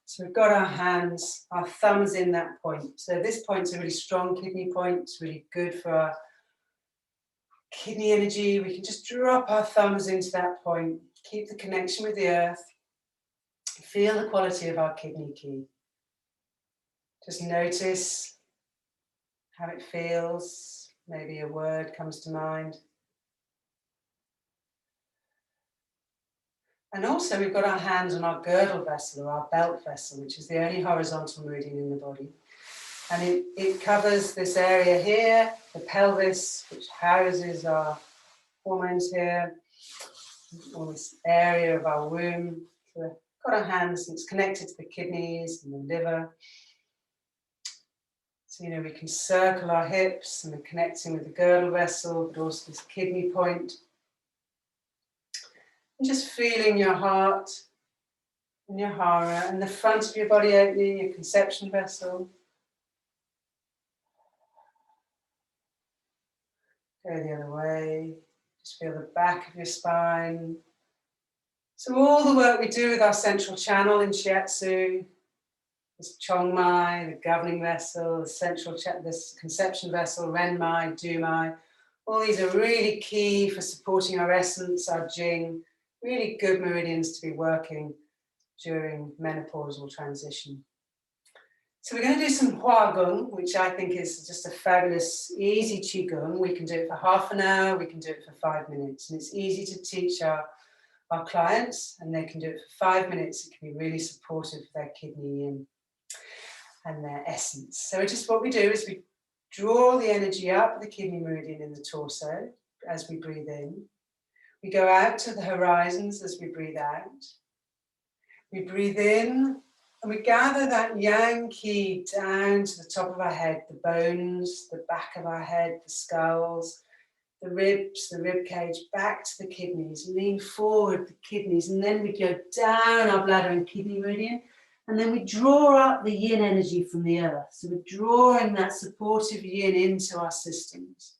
[SPEAKER 2] So we've got our hands, our thumbs in that point. So this point's a really strong kidney point. It's really good for our kidney energy. We can just drop our thumbs into that point, keep the connection with the earth, feel the quality of our kidney key. Just notice how it feels. Maybe a word comes to mind. And also we've got our hands on our girdle vessel or our belt vessel, which is the only horizontal meridian in the body. And it covers this area here, the pelvis, which houses our hormones here, or this area of our womb. So we've got our hands, and it's connected to the kidneys and the liver. So, we can circle our hips and we're connecting with the girdle vessel, but also this kidney point. And just feeling your heart and your hara and the front of your body opening, your conception vessel. Go the other way. Just feel the back of your spine. So all the work we do with our central channel in Shiatsu, this Chongmai, the governing vessel, this conception vessel, Renmai, Dumai, all these are really key for supporting our essence, our Jing, really good meridians to be working during menopausal transition. So we're going to do some Hua Gung, which I think is just a fabulous, easy Qigong. We can do it for half an hour, we can do it for 5 minutes, and it's easy to teach our clients, and they can do it for 5 minutes. It can be really supportive of their kidney and their essence. So what we do is we draw the energy up the kidney meridian in the torso as we breathe in. We go out to the horizons as we breathe out. We breathe in and we gather that yang qi down to the top of our head, the bones, the back of our head, the skulls, the ribs, the rib cage, back to the kidneys. Lean forward the kidneys, and then we go down our bladder and kidney meridian, and then we draw up the yin energy from the earth. So we're drawing that supportive yin into our systems.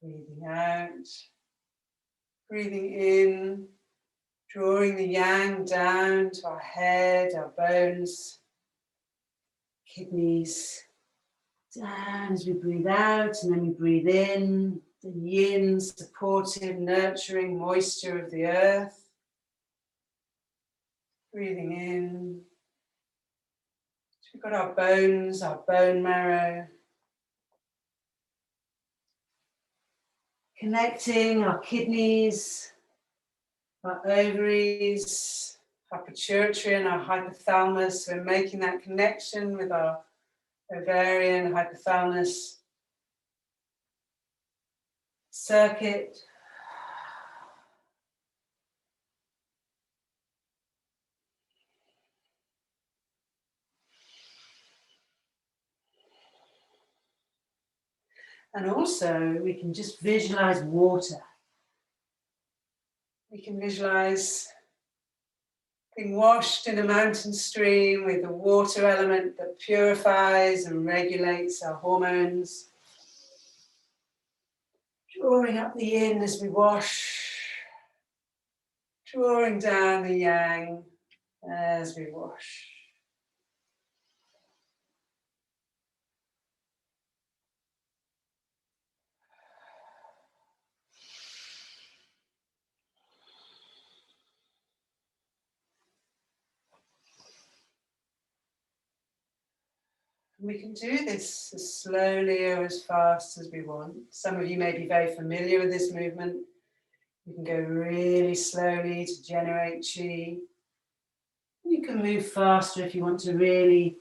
[SPEAKER 2] Breathing out, breathing in, drawing the yang down to our head, our bones, kidneys, down as we breathe out, and then we breathe in, the yin, supportive, nurturing moisture of the earth. Breathing in. So we've got our bones, our bone marrow. Connecting our kidneys, our ovaries, our pituitary and our hypothalamus. We're making that connection with our ovarian, hypothalamus circuit. And also we can just visualize water. We can visualize being washed in a mountain stream with the water element that purifies and regulates our hormones. Drawing up the yin as we wash, drawing down the yang as we wash. We can do this as slowly or as fast as we want. Some of you may be very familiar with this movement. You can go really slowly to generate chi. You can move faster if you want to really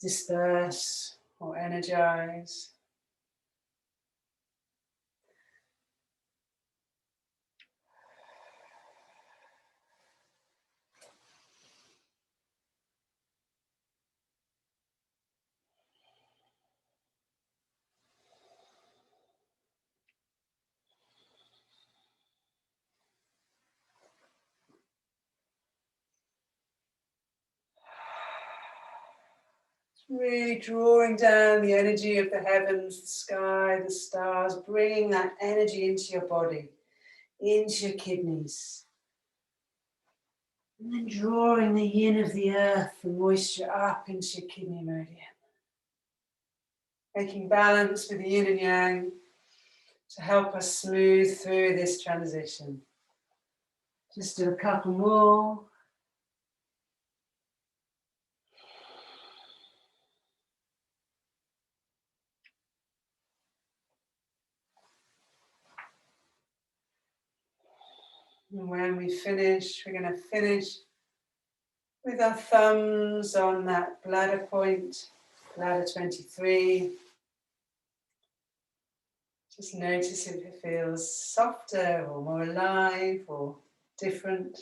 [SPEAKER 2] disperse or energize. Really drawing down the energy of the heavens, the sky, the stars, bringing that energy into your body, into your kidneys. And then drawing the yin of the earth, the moisture up into your kidney meridian. Making balance with the yin and yang to help us smooth through this transition. Just do a couple more. And when we finish, we're going to finish with our thumbs on that bladder point, bladder 23. Just notice if it feels softer or more alive or different.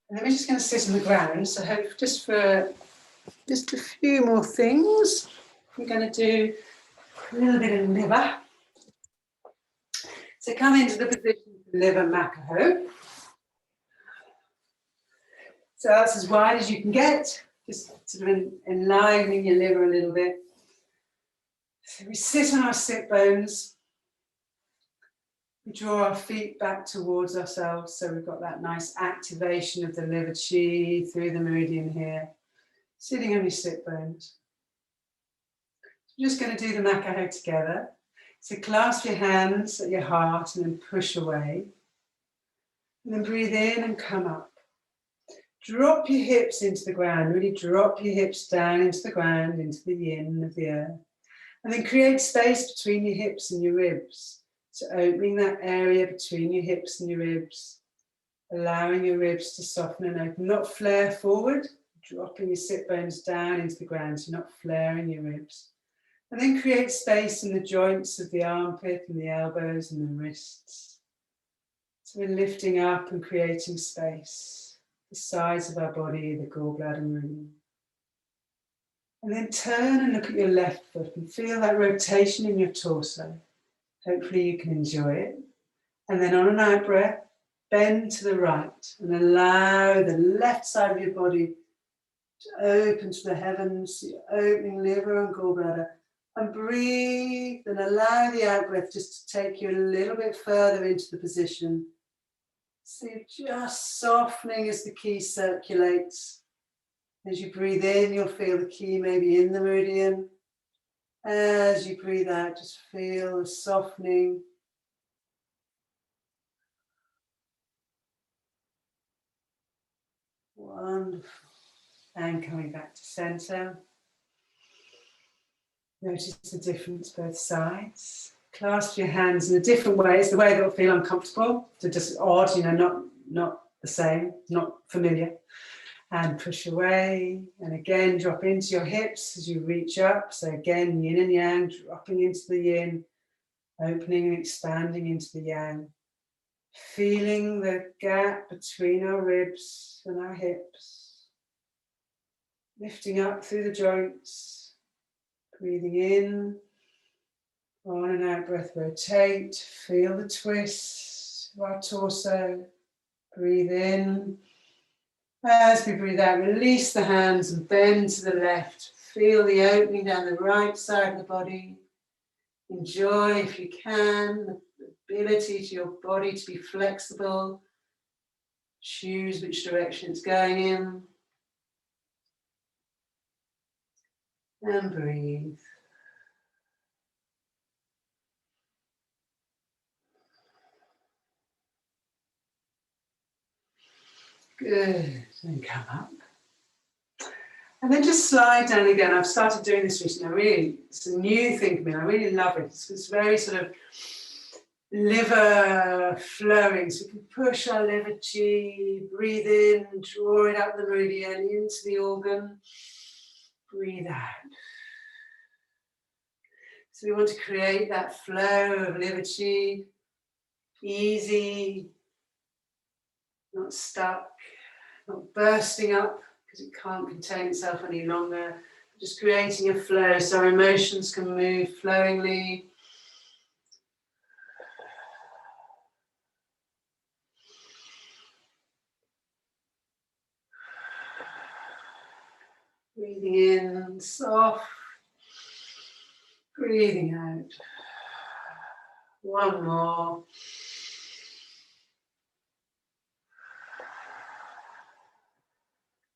[SPEAKER 2] And then we're just going to sit on the ground. So just for just a few more things, we're going to do a little bit of liver. So come into the position of liver makaho. So that's as wide as you can get, just sort of enlivening your liver a little bit. So we sit on our sit bones. We draw our feet back towards ourselves, so we've got that nice activation of the liver chi through the meridian here. Sitting on your sit bones. We're just going to do the makaho together. So clasp your hands at your heart and then push away. And then breathe in and come up. Drop your hips into the ground. Really drop your hips down into the ground, into the yin of the earth. And then create space between your hips and your ribs. So opening that area between your hips and your ribs, allowing your ribs to soften and open, not flare forward, dropping your sit bones down into the ground, so not flaring your ribs. And then create space in the joints of the armpit and the elbows and the wrists. So we're lifting up and creating space, the sides of our body, the gallbladder meridian. And then turn and look at your left foot and feel that rotation in your torso. Hopefully you can enjoy it. And then on an out breath, bend to the right and allow the left side of your body to open to the heavens, your opening liver and gallbladder. And breathe and allow the out breath just to take you a little bit further into the position. So you're just softening as the chi circulates. As you breathe in, you'll feel the chi maybe in the meridian. As you breathe out, just feel the softening. Wonderful. And coming back to center. Notice the difference both sides. Clasp your hands in a different way. It's the way that will feel uncomfortable, so just odd, not the same, not familiar. And push away, and again drop into your hips as you reach up. So again, yin and yang, dropping into the yin, opening and expanding into the yang. Feeling the gap between our ribs and our hips. Lifting up through the joints, breathing in, on and out breath, rotate, feel the twist of our torso, breathe in. As we breathe out, release the hands and bend to the left. Feel the opening down the right side of the body. Enjoy, if you can, the ability to your body to be flexible. Choose which direction it's going in. And breathe. Good. And come up. And then just slide down again. I've started doing this recently. It's a new thing for me. I really love it. It's very sort of liver flowing. So we can push our liver chi, breathe in, draw it up the meridian into the organ, breathe out. So we want to create that flow of liver chi, easy, not stuck, not bursting up because it can't contain itself any longer. Just creating a flow so our emotions can move flowingly. Breathing in, soft. Breathing out. One more.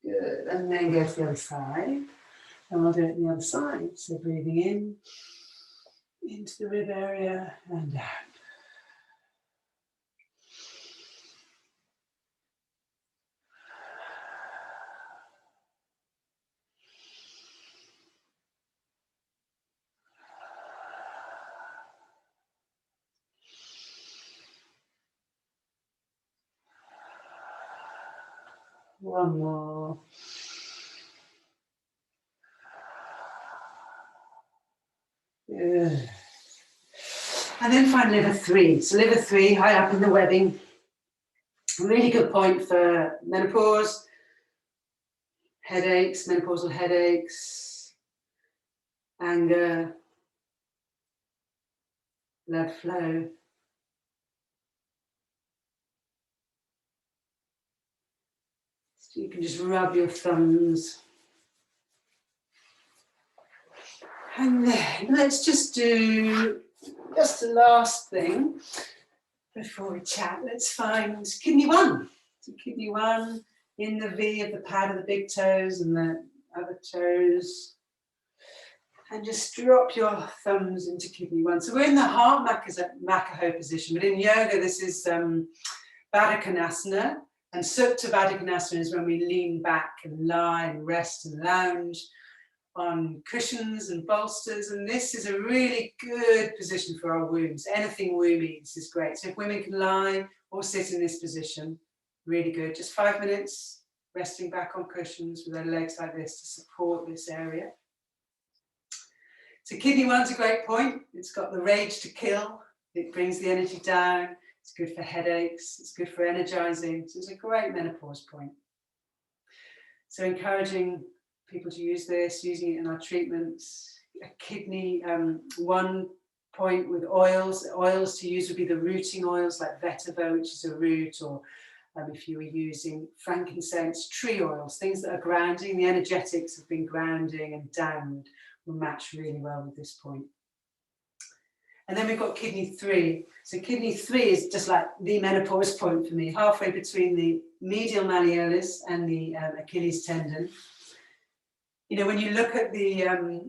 [SPEAKER 2] Good. And then go to the other side. And we'll do it on the other side. So breathing in, into the rib area and out. One more. Good. And then find liver 3. So liver 3, high up in the webbing. A really good point for menopause, headaches, menopausal headaches, anger, blood flow. So you can just rub your thumbs. And then let's just do just the last thing before we chat. Let's find kidney 1. So kidney 1 in the V of the pad of the big toes and the other toes. And just drop your thumbs into kidney 1. So we're in the heart Makaho position, but in yoga this is Baddha Konasana. And Supta Baddha Konasana is when we lean back and lie and rest and lounge on cushions and bolsters, and this is a really good position for our wombs. Anything womby, this is great. So if women can lie or sit in this position, really good. Just 5 minutes resting back on cushions with their legs like this to support this area. So kidney 1's a great point. It's got the rage to kill. It brings the energy down. It's good for headaches. It's good for energizing. So it's a great menopause point. So encouraging people to use this, using it in our treatments. A kidney 1 point with oils. Oils to use would be the rooting oils like vetiver, which is a root, or if you were using frankincense, tree oils, things that are grounding. The energetics have been grounding and damned will match really well with this point. And then we've got kidney 3. So kidney 3 is just like the menopause point for me, halfway between the medial malleolus and the Achilles tendon. You know, when you look at the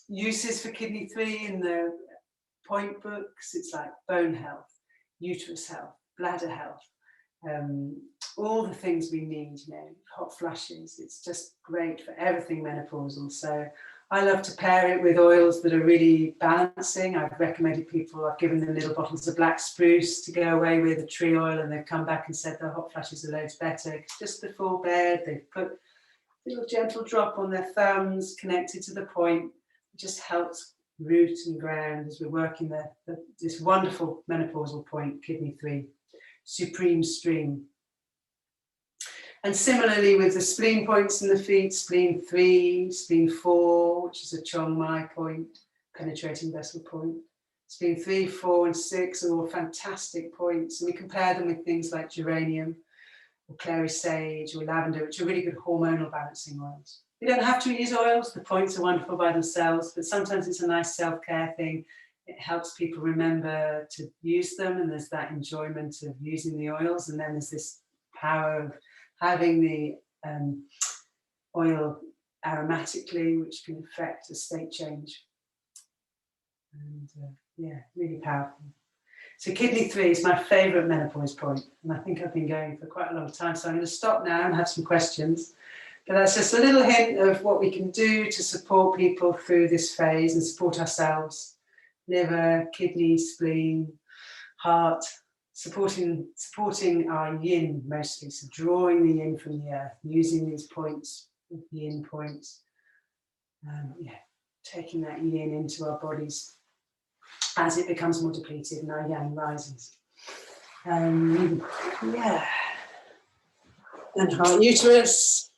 [SPEAKER 2] uses for kidney 3 in the point books, it's like bone health, uterus health, bladder health, all the things we need, you know, hot flushes. It's just great for everything menopausal. So I love to pair it with oils that are really balancing. I've recommended people, I've given them little bottles of black spruce to go away with, a tree oil, and they've come back and said their hot flushes are loads better. It's just before bed, they've put a little gentle drop on their thumbs, connected to the point. It just helps root and ground as we're working this wonderful menopausal point, kidney 3, supreme stream. And similarly with the spleen points in the feet, spleen 3, spleen 4, which is a Chong Mai point, penetrating vessel point. Spleen 3, 4 and 6 are all fantastic points, and we compare them with things like geranium or clary sage or lavender, which are really good hormonal balancing oils. You don't have to use oils, the points are wonderful by themselves, but sometimes it's a nice self-care thing. It helps people remember to use them, and there's that enjoyment of using the oils, and then there's this power of having the oil aromatically, which can affect a state change. And yeah, really powerful. So kidney 3 is my favourite menopause point, and I think I've been going for quite a long time. So I'm going to stop now and have some questions. But that's just a little hint of what we can do to support people through this phase and support ourselves. Liver, kidney, spleen, heart, supporting our yin mostly. So drawing the yin from the earth, using these points, yin points. Taking that yin into our bodies as it becomes more depleted and our yang rises. And heart, uterus.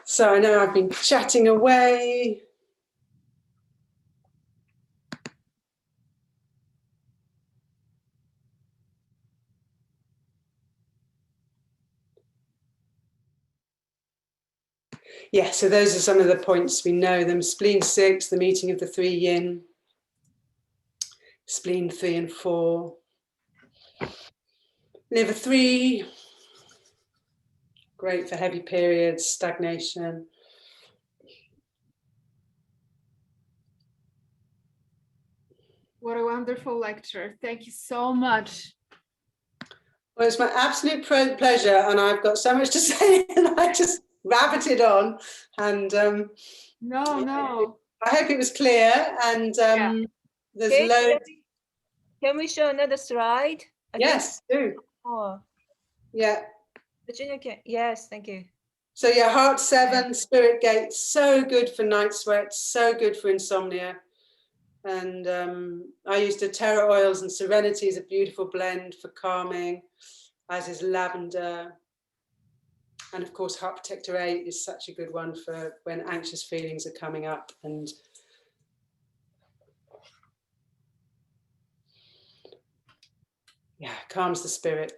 [SPEAKER 2] So I know I've been chatting away. Yeah, so those are some of the points we know them. Spleen 6, the meeting of the 3 yin. Spleen 3 and 4. Liver 3, great for heavy periods, stagnation.
[SPEAKER 3] What a wonderful lecture. Thank you so much.
[SPEAKER 2] Well, it's my absolute pleasure, and I've got so much to say, and I just rabbited on. And
[SPEAKER 3] No.
[SPEAKER 2] I hope it was clear. And there's
[SPEAKER 1] Okay,
[SPEAKER 2] loads.
[SPEAKER 1] Can we show another slide?
[SPEAKER 2] Yes, do.
[SPEAKER 1] Oh,
[SPEAKER 2] Yeah.
[SPEAKER 1] Virginia, yes, thank you.
[SPEAKER 2] So yeah, heart 7, spirit gate, so good for night sweats, so good for insomnia. And I used doTERRA oils, and Serenity is a beautiful blend for calming, as is lavender. And of course, Heart Protector 8 is such a good one for when anxious feelings are coming up. And yeah, calms the spirit.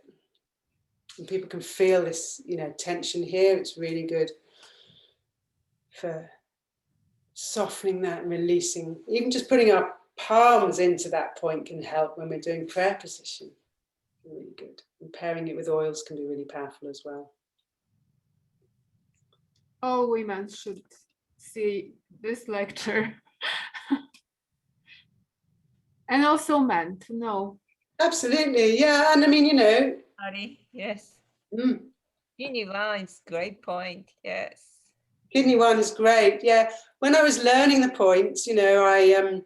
[SPEAKER 2] And people can feel this, tension here. It's really good for softening that and releasing. Even just putting our palms into that point can help when we're doing prayer position. Really good. And pairing it with oils can be really powerful as well.
[SPEAKER 3] All women should see this lecture. And also men to know.
[SPEAKER 2] Absolutely, yeah. And I mean,
[SPEAKER 1] Yes.
[SPEAKER 2] Mm.
[SPEAKER 1] Kidney 1 is great point. Yes.
[SPEAKER 2] Kidney 1 is great. Yeah. When I was learning the points, I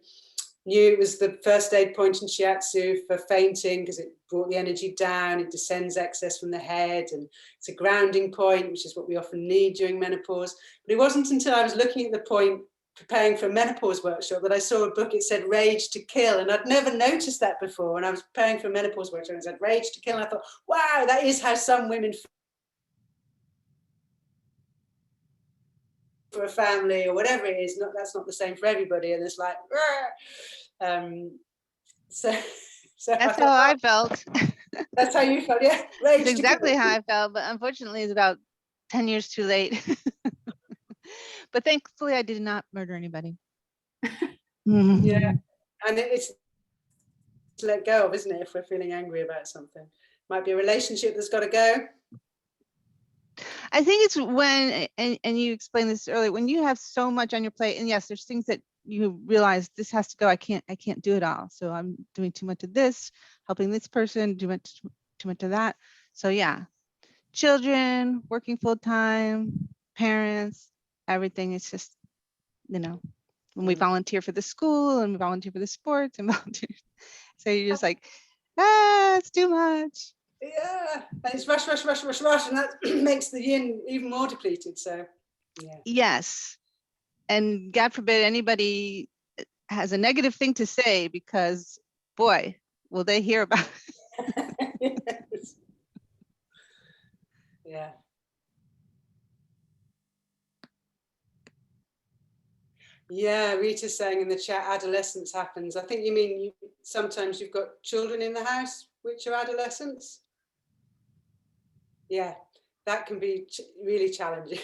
[SPEAKER 2] knew it was the first aid point in Shiatsu for fainting because it brought the energy down, it descends excess from the head, and it's a grounding point, which is what we often need during menopause. But it wasn't until I was looking at the point preparing for a menopause workshop that I saw a book, it said Rage to Kill, and I'd never noticed that before. And I was preparing for a menopause workshop and it said Rage to Kill, and I thought, wow, that is how some women for a family or whatever it is. That's not the same for everybody, and it's like so
[SPEAKER 4] that's how I felt.
[SPEAKER 2] That's how you felt. Yeah, Rage
[SPEAKER 4] That's
[SPEAKER 2] to
[SPEAKER 4] exactly
[SPEAKER 2] Kill.
[SPEAKER 4] how I felt, but unfortunately it's about 10 years too late. But thankfully I did not murder anybody.
[SPEAKER 2] Yeah, and it's to let go of, isn't it, if we're feeling angry about something. Might be a relationship that's got to go.
[SPEAKER 4] I think it's when, and you explained this earlier, when you have so much on your plate, and yes, there's things that you realize this has to go. I can't do it all. So I'm doing too much of this, helping this person, too much of that. So yeah, children, working full time, parents, everything. It's just, when we volunteer for the school and we volunteer for the sports and volunteer. So you're just like, it's too much.
[SPEAKER 2] Yeah, and it's rush, and that makes the yin even more depleted. So yeah. Yes.
[SPEAKER 4] And God forbid anybody has a negative thing to say, because boy, will they hear about it.
[SPEAKER 2] Yes. Yeah. Yeah, Rita's saying in the chat, adolescence happens. I think you mean sometimes you've got children in the house which are adolescents. Yeah, that can be really challenging.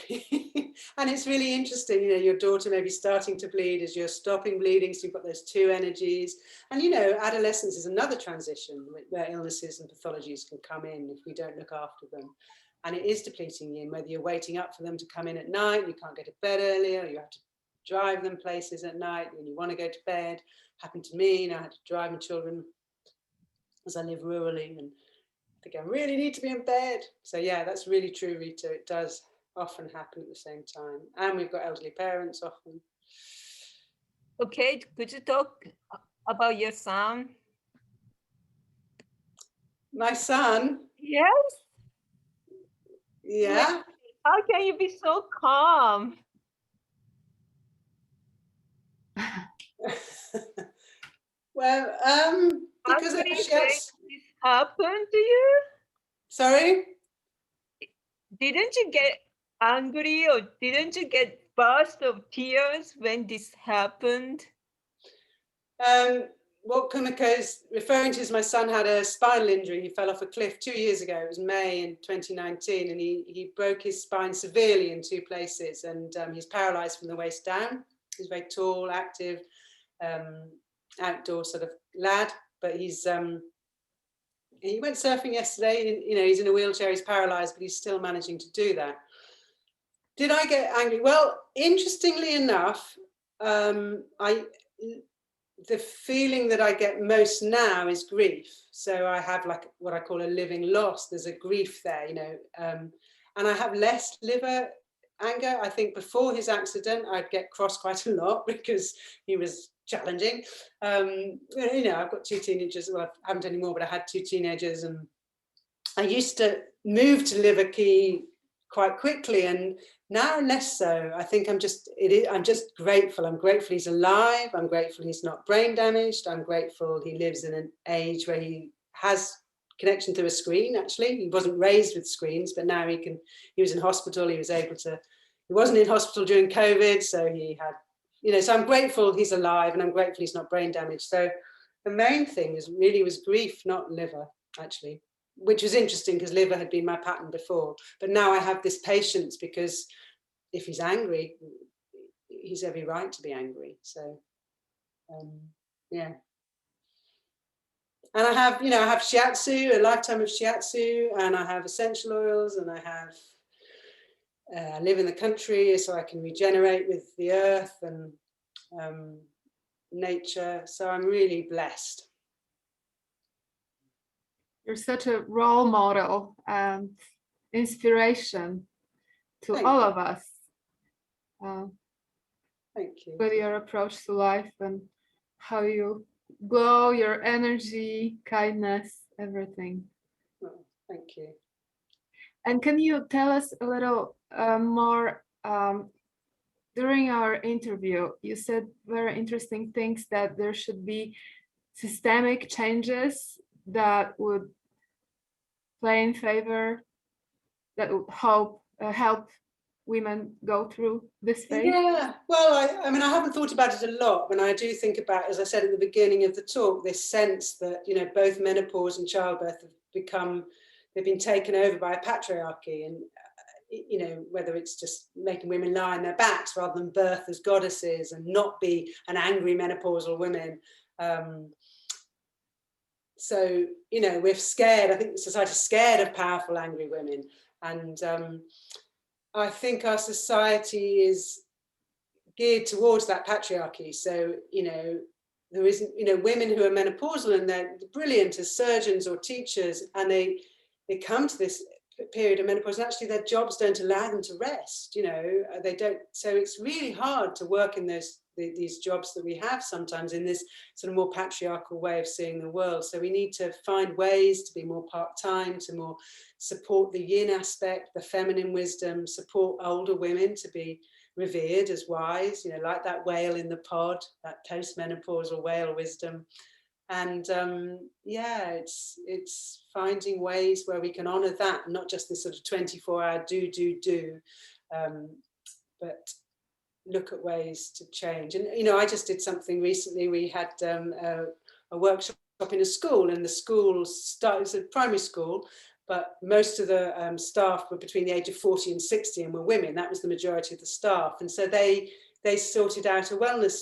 [SPEAKER 2] And it's really interesting, your daughter may be starting to bleed as you're stopping bleeding, so you've got those two energies. And adolescence is another transition where illnesses and pathologies can come in if we don't look after them. And it is depleting yin, whether you're waiting up for them to come in at night, you can't go to bed earlier, you have to drive them places at night when you want to go to bed. Happened to me, I had to drive my children as I live rurally and think I really need to be in bed. So yeah, that's really true, Rita. It does often happen at the same time. And we've got elderly parents often.
[SPEAKER 1] Okay, could you talk about your son?
[SPEAKER 2] My son?
[SPEAKER 1] Yes.
[SPEAKER 2] Yeah.
[SPEAKER 1] How can you be so calm?
[SPEAKER 2] Well, because of
[SPEAKER 1] Angry when
[SPEAKER 2] Shiatsu.
[SPEAKER 1] this happened to you?
[SPEAKER 2] Sorry?
[SPEAKER 1] Didn't you get angry or didn't you get burst of tears when this happened?
[SPEAKER 2] What Kumiko is referring to is my son had a spinal injury. He fell off a cliff 2 years ago. It was May in 2019, and he broke his spine severely in 2 places, and he's paralyzed from the waist down. He's very tall, active, outdoor sort of lad, but he went surfing yesterday. And, you know, he's in a wheelchair, he's paralyzed, but he's still managing to do that. Did I get angry? Well, interestingly enough, the feeling that I get most now is grief. So I have like what I call a living loss. There's a grief there, you know, and I have less liver anger. I think before his accident, I'd get cross quite a lot because he was challenging. You know, I've got 2 teenagers. Well, I haven't anymore, but I had 2 teenagers, and I used to move to liver key quite quickly, and now less so. I think I'm just grateful. I'm grateful he's alive. I'm grateful he's not brain damaged. I'm grateful he lives in an age where he has connection to a screen. Actually, he wasn't raised with screens, but now he was in hospital. He wasn't in hospital during COVID, so he had, you know, so I'm grateful he's alive, and I'm grateful he's not brain damaged. So the main thing was grief, not liver, actually, which was interesting because liver had been my pattern before. But now I have this patience, because if he's angry, he's every right to be angry. So, yeah. And I have shiatsu, a lifetime of shiatsu, and I have essential oils, and I live in the country, so I can regenerate with the earth and nature. So I'm really blessed.
[SPEAKER 3] You're such a role model and inspiration to all of us.
[SPEAKER 2] Thank you.
[SPEAKER 3] With your approach to life and how you glow, your energy, kindness, everything.
[SPEAKER 2] Oh, thank you.
[SPEAKER 3] And can you tell us a little more? During our interview, you said very interesting things, that there should be systemic changes that would play in favor, that would help women go through this phase.
[SPEAKER 2] Yeah, well, I mean, I haven't thought about it a lot, but I do think about, as I said at the beginning of the talk, this sense that, you know, both menopause and childbirth they've been taken over by a patriarchy, and you know, whether it's just making women lie on their backs rather than birth as goddesses and not be an angry menopausal women. So, you know, we're scared. I think society's scared of powerful, angry women. And I think our society is geared towards that patriarchy. So, you know, there isn't, you know, women who are menopausal and they're brilliant as surgeons or teachers, and they come to this period of menopause, and actually their jobs don't allow them to rest, you know, they don't. So it's really hard to work in these jobs that we have sometimes in this sort of more patriarchal way of seeing the world. So we need to find ways to be more part-time, to more support the yin aspect, the feminine wisdom, support older women to be revered as wise, you know, like that whale in the pod, that post-menopausal whale wisdom. And yeah, it's finding ways where we can honor that, not just this sort of 24-hour do, but look at ways to change. And, you know, I just did something recently. We had a workshop in a school, and the school it's a primary school, but most of the staff were between the age of 40 and 60 and were women. That was the majority of the staff. And so they sorted out a wellness,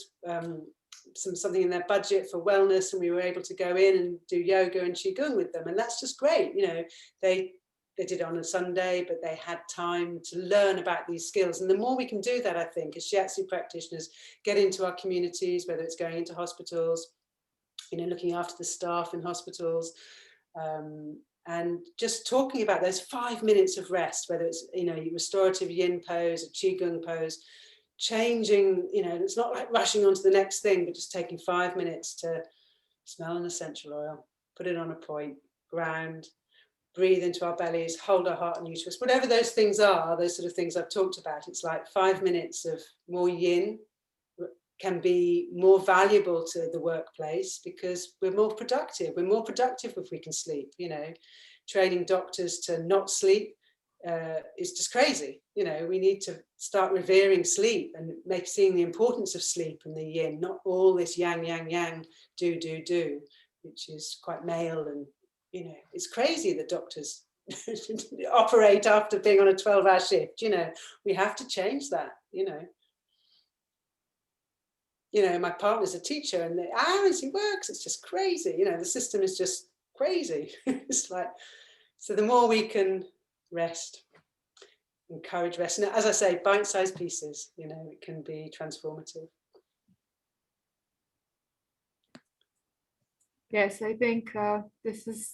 [SPEAKER 2] something in their budget for wellness, and we were able to go in and do yoga and qigong with them, and that's just great. You know, they they did it on a Sunday, but they had time to learn about these skills. And the more we can do that, I think, as shiatsu practitioners, get into our communities, whether it's going into hospitals, you know, looking after the staff in hospitals, and just talking about those 5 minutes of rest, whether it's, you know, restorative yin pose, a qigong pose, changing, you know, it's not like rushing on to the next thing, but just taking 5 minutes to smell an essential oil, put it on a point, ground, breathe into our bellies, hold our heart and uterus, whatever those things are, those sort of things I've talked about. It's like 5 minutes of more yin can be more valuable to the workplace because we're more productive. We're more productive if we can sleep, you know. Training doctors to not sleep is just crazy. You know, we need to start revering sleep and seeing the importance of sleep and the yin, not all this yang, yang, yang, do, which is quite male. And, you know, it's crazy that doctors operate after being on a 12-hour shift. You know, we have to change that, you know. You know, my partner's a teacher and the hours he works, it's just crazy. You know, the system is just crazy. It's like, so the more we can rest, encourage rest. And as I say, bite-sized pieces, you know, it can be transformative.
[SPEAKER 3] Yes, I think this is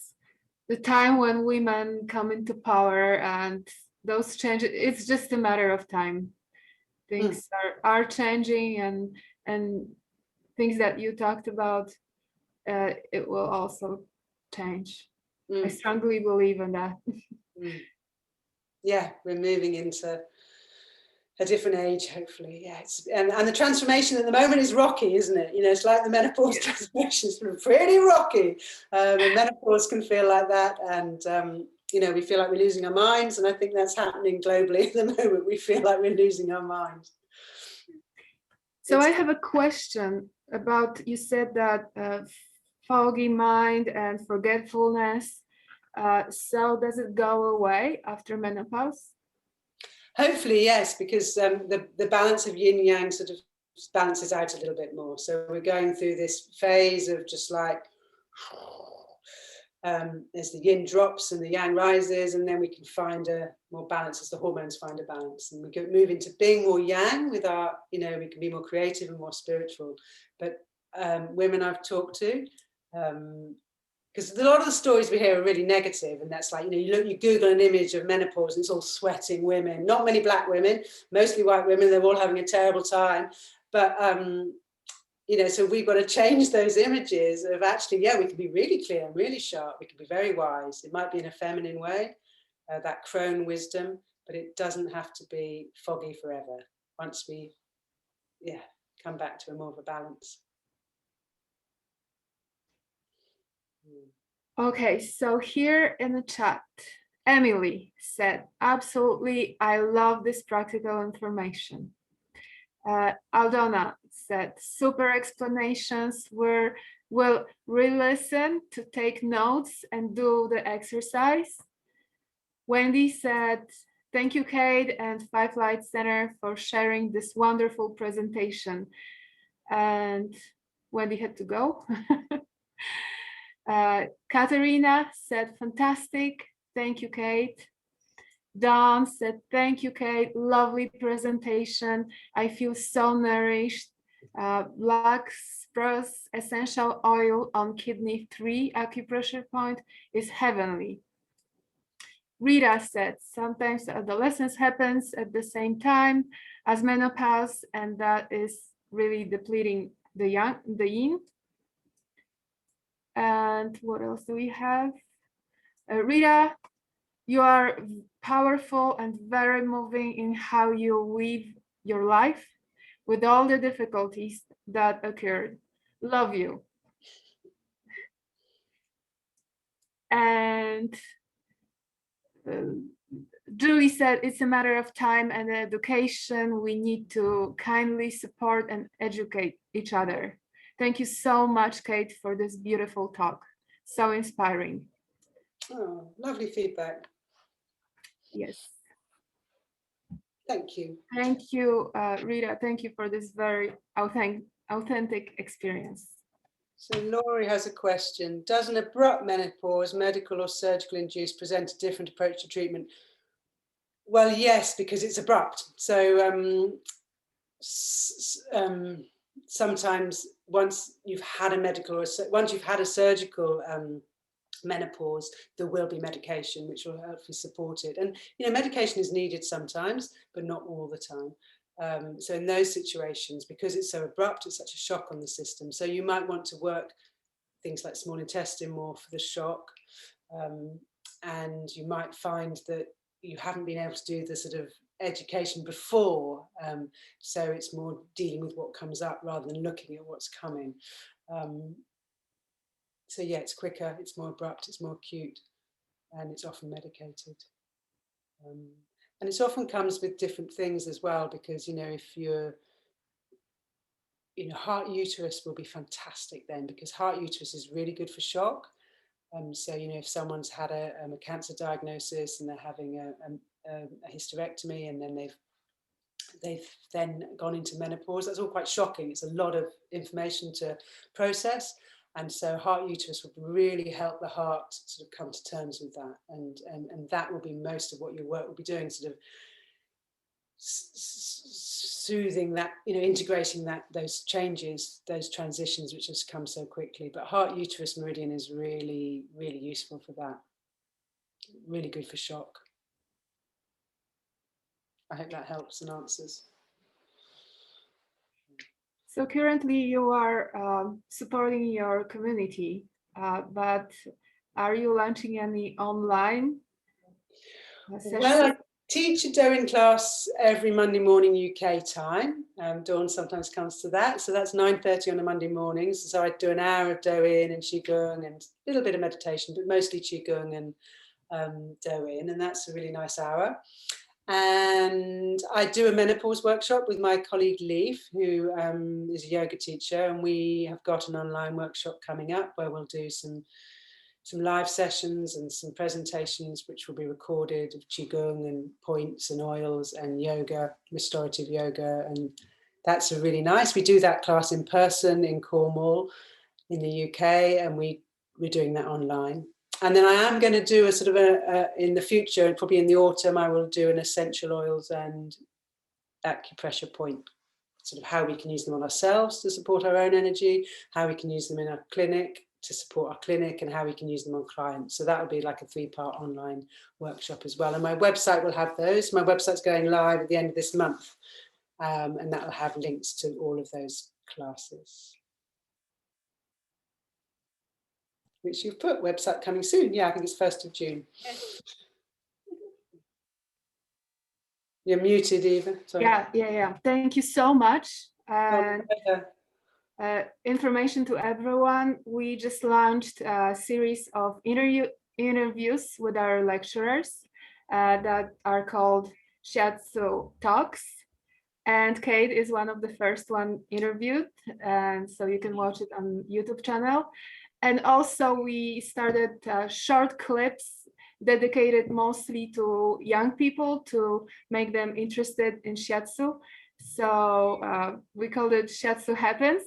[SPEAKER 3] the time when women come into power and those changes, it's just a matter of time. Things are changing, and things that you talked about, it will also change. I strongly believe in that.
[SPEAKER 2] Yeah, we're moving into a different age, hopefully. Yeah, and the transformation at the moment is rocky, isn't it? You know, it's like the menopause transformation is pretty rocky. And menopause can feel like that, and you know, we feel like we're losing our minds, and I think that's happening globally at the moment. We feel like we're losing our minds.
[SPEAKER 3] So I have a question about, you said that foggy mind and forgetfulness. So does it go away after menopause?
[SPEAKER 2] Hopefully, yes, because the balance of yin yang sort of balances out a little bit more. So we're going through this phase of just like, as the yin drops and the yang rises, and then we can find a more balance as the hormones find a balance, and we can move into being more yang with our, you know, we can be more creative and more spiritual. But women I've talked to, because a lot of the stories we hear are really negative, and that's like, you know, you Google an image of menopause and it's all sweating women, not many black women, mostly white women, they're all having a terrible time. But you know, so we've got to change those images of actually, yeah, we can be really clear and really sharp. We can be very wise. It might be in a feminine way, that crone wisdom, but it doesn't have to be foggy forever. Once we, yeah, come back to a more of a balance.
[SPEAKER 3] Okay, so here in the chat, Emily said, absolutely, I love this practical information. Aldona said, super explanations, we'll re-listen to take notes and do the exercise. Wendy said, thank you, Kate and Five Light Center for sharing this wonderful presentation. And Wendy had to go. Katerina said, fantastic. Thank you, Kate. Dawn said, thank you, Kate. Lovely presentation. I feel so nourished. Black spruce essential oil on kidney 3 acupressure point is heavenly. Rita said, sometimes adolescence happens at the same time as menopause, and that is really depleting the yin. And what else do we have? Rita, you are powerful and very moving in how you live your life with all the difficulties that occurred. Love you. And Julie said, it's a matter of time and education. We need to kindly support and educate each other. Thank you so much, Kate, for this beautiful talk. So inspiring.
[SPEAKER 2] Oh, lovely feedback.
[SPEAKER 3] Yes.
[SPEAKER 2] Thank you.
[SPEAKER 3] Thank you, Rita. Thank you for this very authentic experience.
[SPEAKER 2] So Laurie has a question. Does an abrupt menopause, medical or surgical induced, present a different approach to treatment? Well, yes, because it's abrupt. So sometimes once you've had a medical or once you've had a surgical menopause, there will be medication which will hopefully support it. And medication is needed sometimes, but not all the time. So in those situations, because it's so abrupt, it's such a shock on the system. So you might want to work things like small intestine more for the shock. And you might find that you haven't been able to do the sort of education before. So it's more dealing with what comes up rather than looking at what's coming. So yeah, it's quicker, it's more abrupt, it's more acute, and it's often medicated. And it often comes with different things as well, because, if you're, heart uterus will be fantastic then, because heart uterus is really good for shock. So, if someone's had a cancer diagnosis and they're having a hysterectomy, and then they've then gone into menopause, that's all quite shocking. It's a lot of information to process. And so heart uterus would really help the heart sort of come to terms with that. And that will be most of what your work will be doing, sort of soothing that, integrating those changes, those transitions which has come so quickly. But heart uterus meridian is really, really useful for that. Really good for shock. I hope that helps and answers.
[SPEAKER 3] So currently you are supporting your community, but are you launching any online sessions?
[SPEAKER 2] Well, I teach a doing class every Monday morning UK time. Dawn sometimes comes to that. So that's 9:30 on a Monday morning. So I do an hour of Do-in and Qigong and a little bit of meditation, but mostly Qigong and Do-in. And that's a really nice hour. And I do a menopause workshop with my colleague Leaf, who is a yoga teacher, and we have got an online workshop coming up where we'll do some live sessions and some presentations which will be recorded of Qigong and points and oils and yoga, restorative yoga, and that's a really nice. We do that class in person in Cornwall in the UK, and we're doing that online. And then I am going to do a sort of in the future, probably in the autumn, I will do an essential oils and acupressure point, sort of how we can use them on ourselves to support our own energy, how we can use them in our clinic to support our clinic, and how we can use them on clients. So that will be like a 3-part online workshop as well. And my website will have those. My website's going live at the end of this month, and that will have links to all of those classes. Which you've put, website coming soon. Yeah, I think it's 1st of June.
[SPEAKER 1] Yes.
[SPEAKER 2] You're muted, Eva. Sorry.
[SPEAKER 3] Yeah. Thank you so much. And information to everyone. We just launched a series of interviews with our lecturers that are called Shiatsu Talks. And Kate is one of the first one interviewed. And so you can watch it on YouTube channel. And also we started short clips dedicated mostly to young people to make them interested in Shiatsu. So we called it Shiatsu Happens.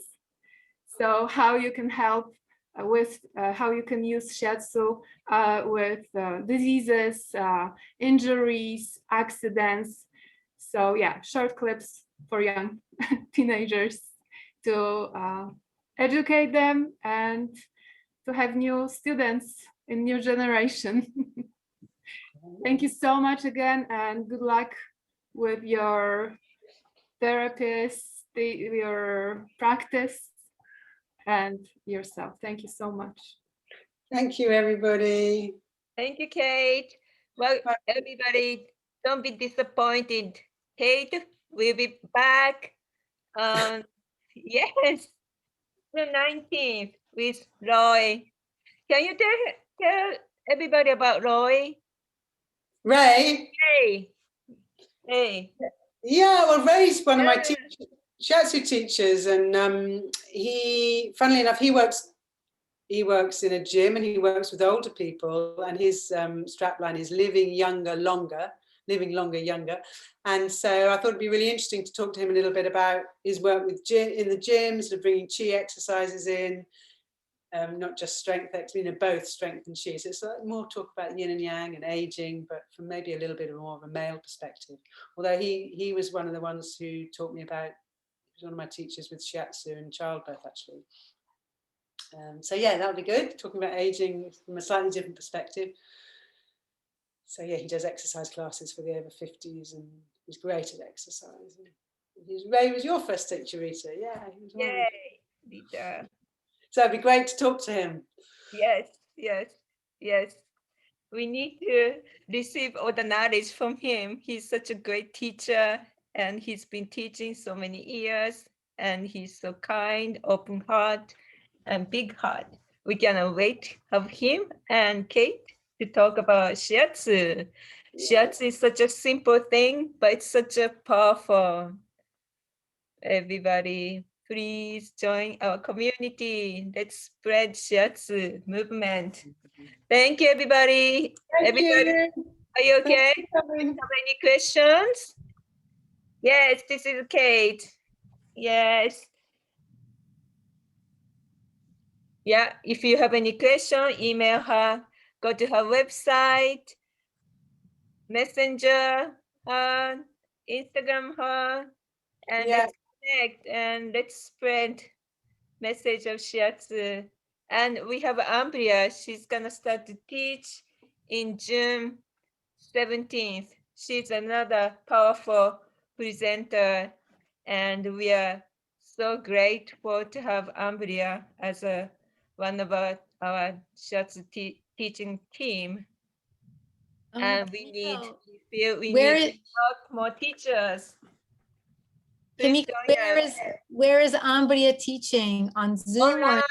[SPEAKER 3] So how you can help with how you can use Shiatsu with diseases, injuries, accidents. So yeah, short clips for young teenagers to educate them and to have new students in new generation. Thank you so much again, and good luck with your therapist, your practice, and yourself. Thank you so much.
[SPEAKER 2] Thank you, everybody.
[SPEAKER 1] Thank you, Kate. Well, everybody, don't be disappointed. Kate will be back on, yes, the 19th with Roy. Can you tell everybody about Roy?
[SPEAKER 2] Ray?
[SPEAKER 1] Hey.
[SPEAKER 2] Yeah, well, Ray's one of my Shiatsu teachers, and he, funnily enough, he works in a gym and he works with older people, and his strapline is living younger, longer. And so I thought it'd be really interesting to talk to him a little bit about his work with in the gym, sort of bringing chi exercises in, not just strength, both strength and chi. So it's like more talk about yin and yang and aging, but from maybe a little bit more of a male perspective. Although he was one of the ones who taught me about, he was one of my teachers with shiatsu and childbirth, actually. So yeah, that would be good, talking about aging from a slightly different perspective. So yeah, he does exercise classes for the over 50s, and he's great at exercise. Ray was your first teacher, Rita. Yeah, he was
[SPEAKER 1] Yay, Rita.
[SPEAKER 2] So it'd be great to talk to him.
[SPEAKER 1] Yes, yes, yes. We need to receive all the knowledge from him. He's such a great teacher, and he's been teaching so many years, and he's so kind, open heart, and big heart. We cannot wait of him and Kate to talk about shiatsu. Shiatsu is such a simple thing, but it's such a powerful. Everybody, please join our community. Let's spread shiatsu movement. Thank you, everybody.
[SPEAKER 2] Thank you.
[SPEAKER 1] Are you okay?
[SPEAKER 2] Thank you.
[SPEAKER 1] Have any questions? Yes, this is Kate. Yes. Yeah, if you have any question, email her, go to her website, messenger her, Instagram her, and let's connect and let's spread message of shiatsu. And we have Ambria. She's gonna start to teach in June 17th. She's another powerful presenter, and we are so grateful to have Ambria as one of our shiatsu teaching team. And we need more teachers.
[SPEAKER 5] Where is Ambria teaching? On Zoom?
[SPEAKER 1] Online.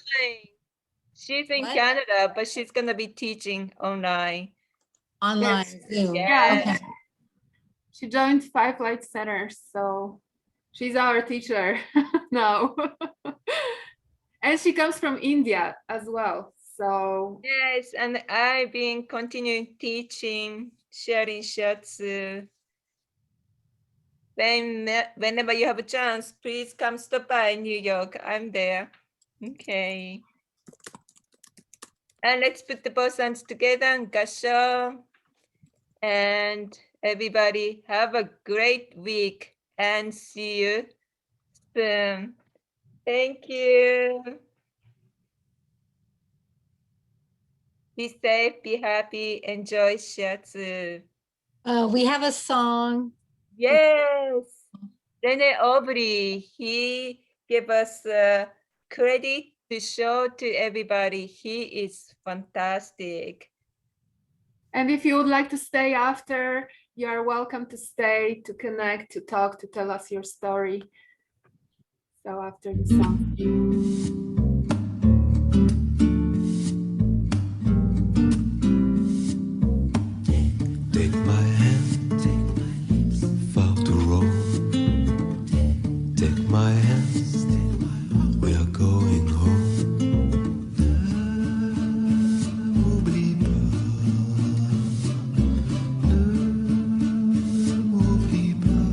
[SPEAKER 1] She's in Canada, but she's gonna be teaching online.
[SPEAKER 5] Online, Zoom.
[SPEAKER 1] Yeah.
[SPEAKER 5] Okay.
[SPEAKER 3] She joined Five Light Center, so she's our teacher now. And she comes from India as well. So
[SPEAKER 1] yes, and I've been continuing teaching, sharing shiatsu. Whenever you have a chance, please come stop by New York. I'm there. Okay. And let's put the both hands together and gasho. And everybody have a great week and see you soon. Thank you. Be safe, be happy, enjoy shiatsu.
[SPEAKER 5] We have a song.
[SPEAKER 1] Yes. Rene Aubrey, he gave us credit to show to everybody. He is fantastic.
[SPEAKER 3] and if you would like to stay after, you are welcome to stay, to connect, to talk, to tell us your story. So after the song.
[SPEAKER 6] Take my hand, far to roam. Take my hand, we are going home. N'oublie pas, n'oublie pas.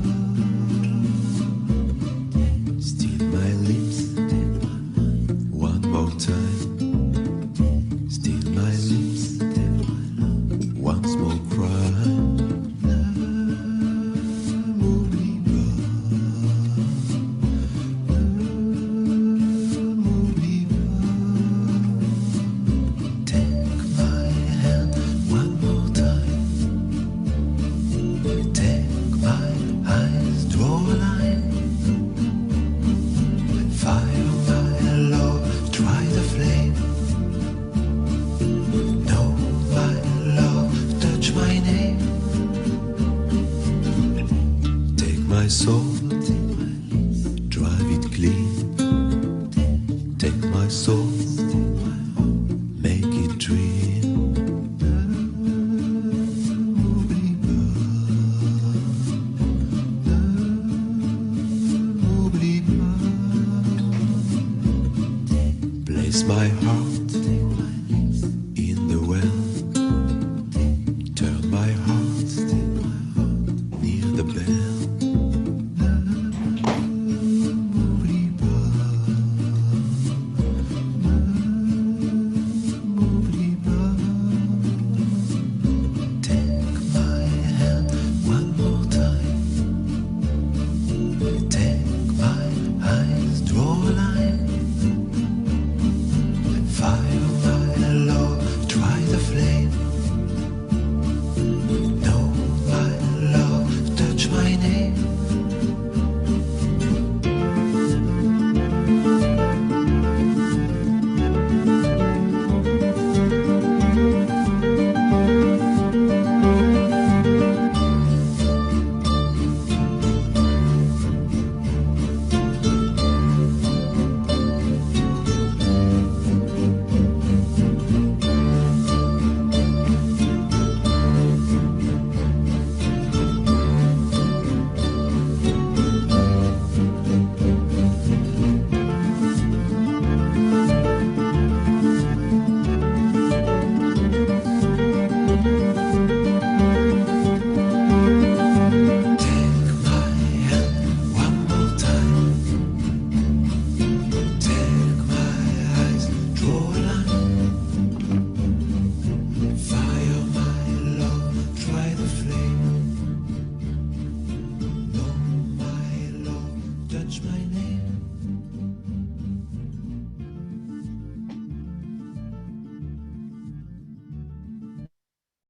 [SPEAKER 6] Still my lips, one more time. Still my lips, once more cry. Soul, drive it clean. Take my soul, make it dream. N'oublie pas, n'oublie pas. Place my heart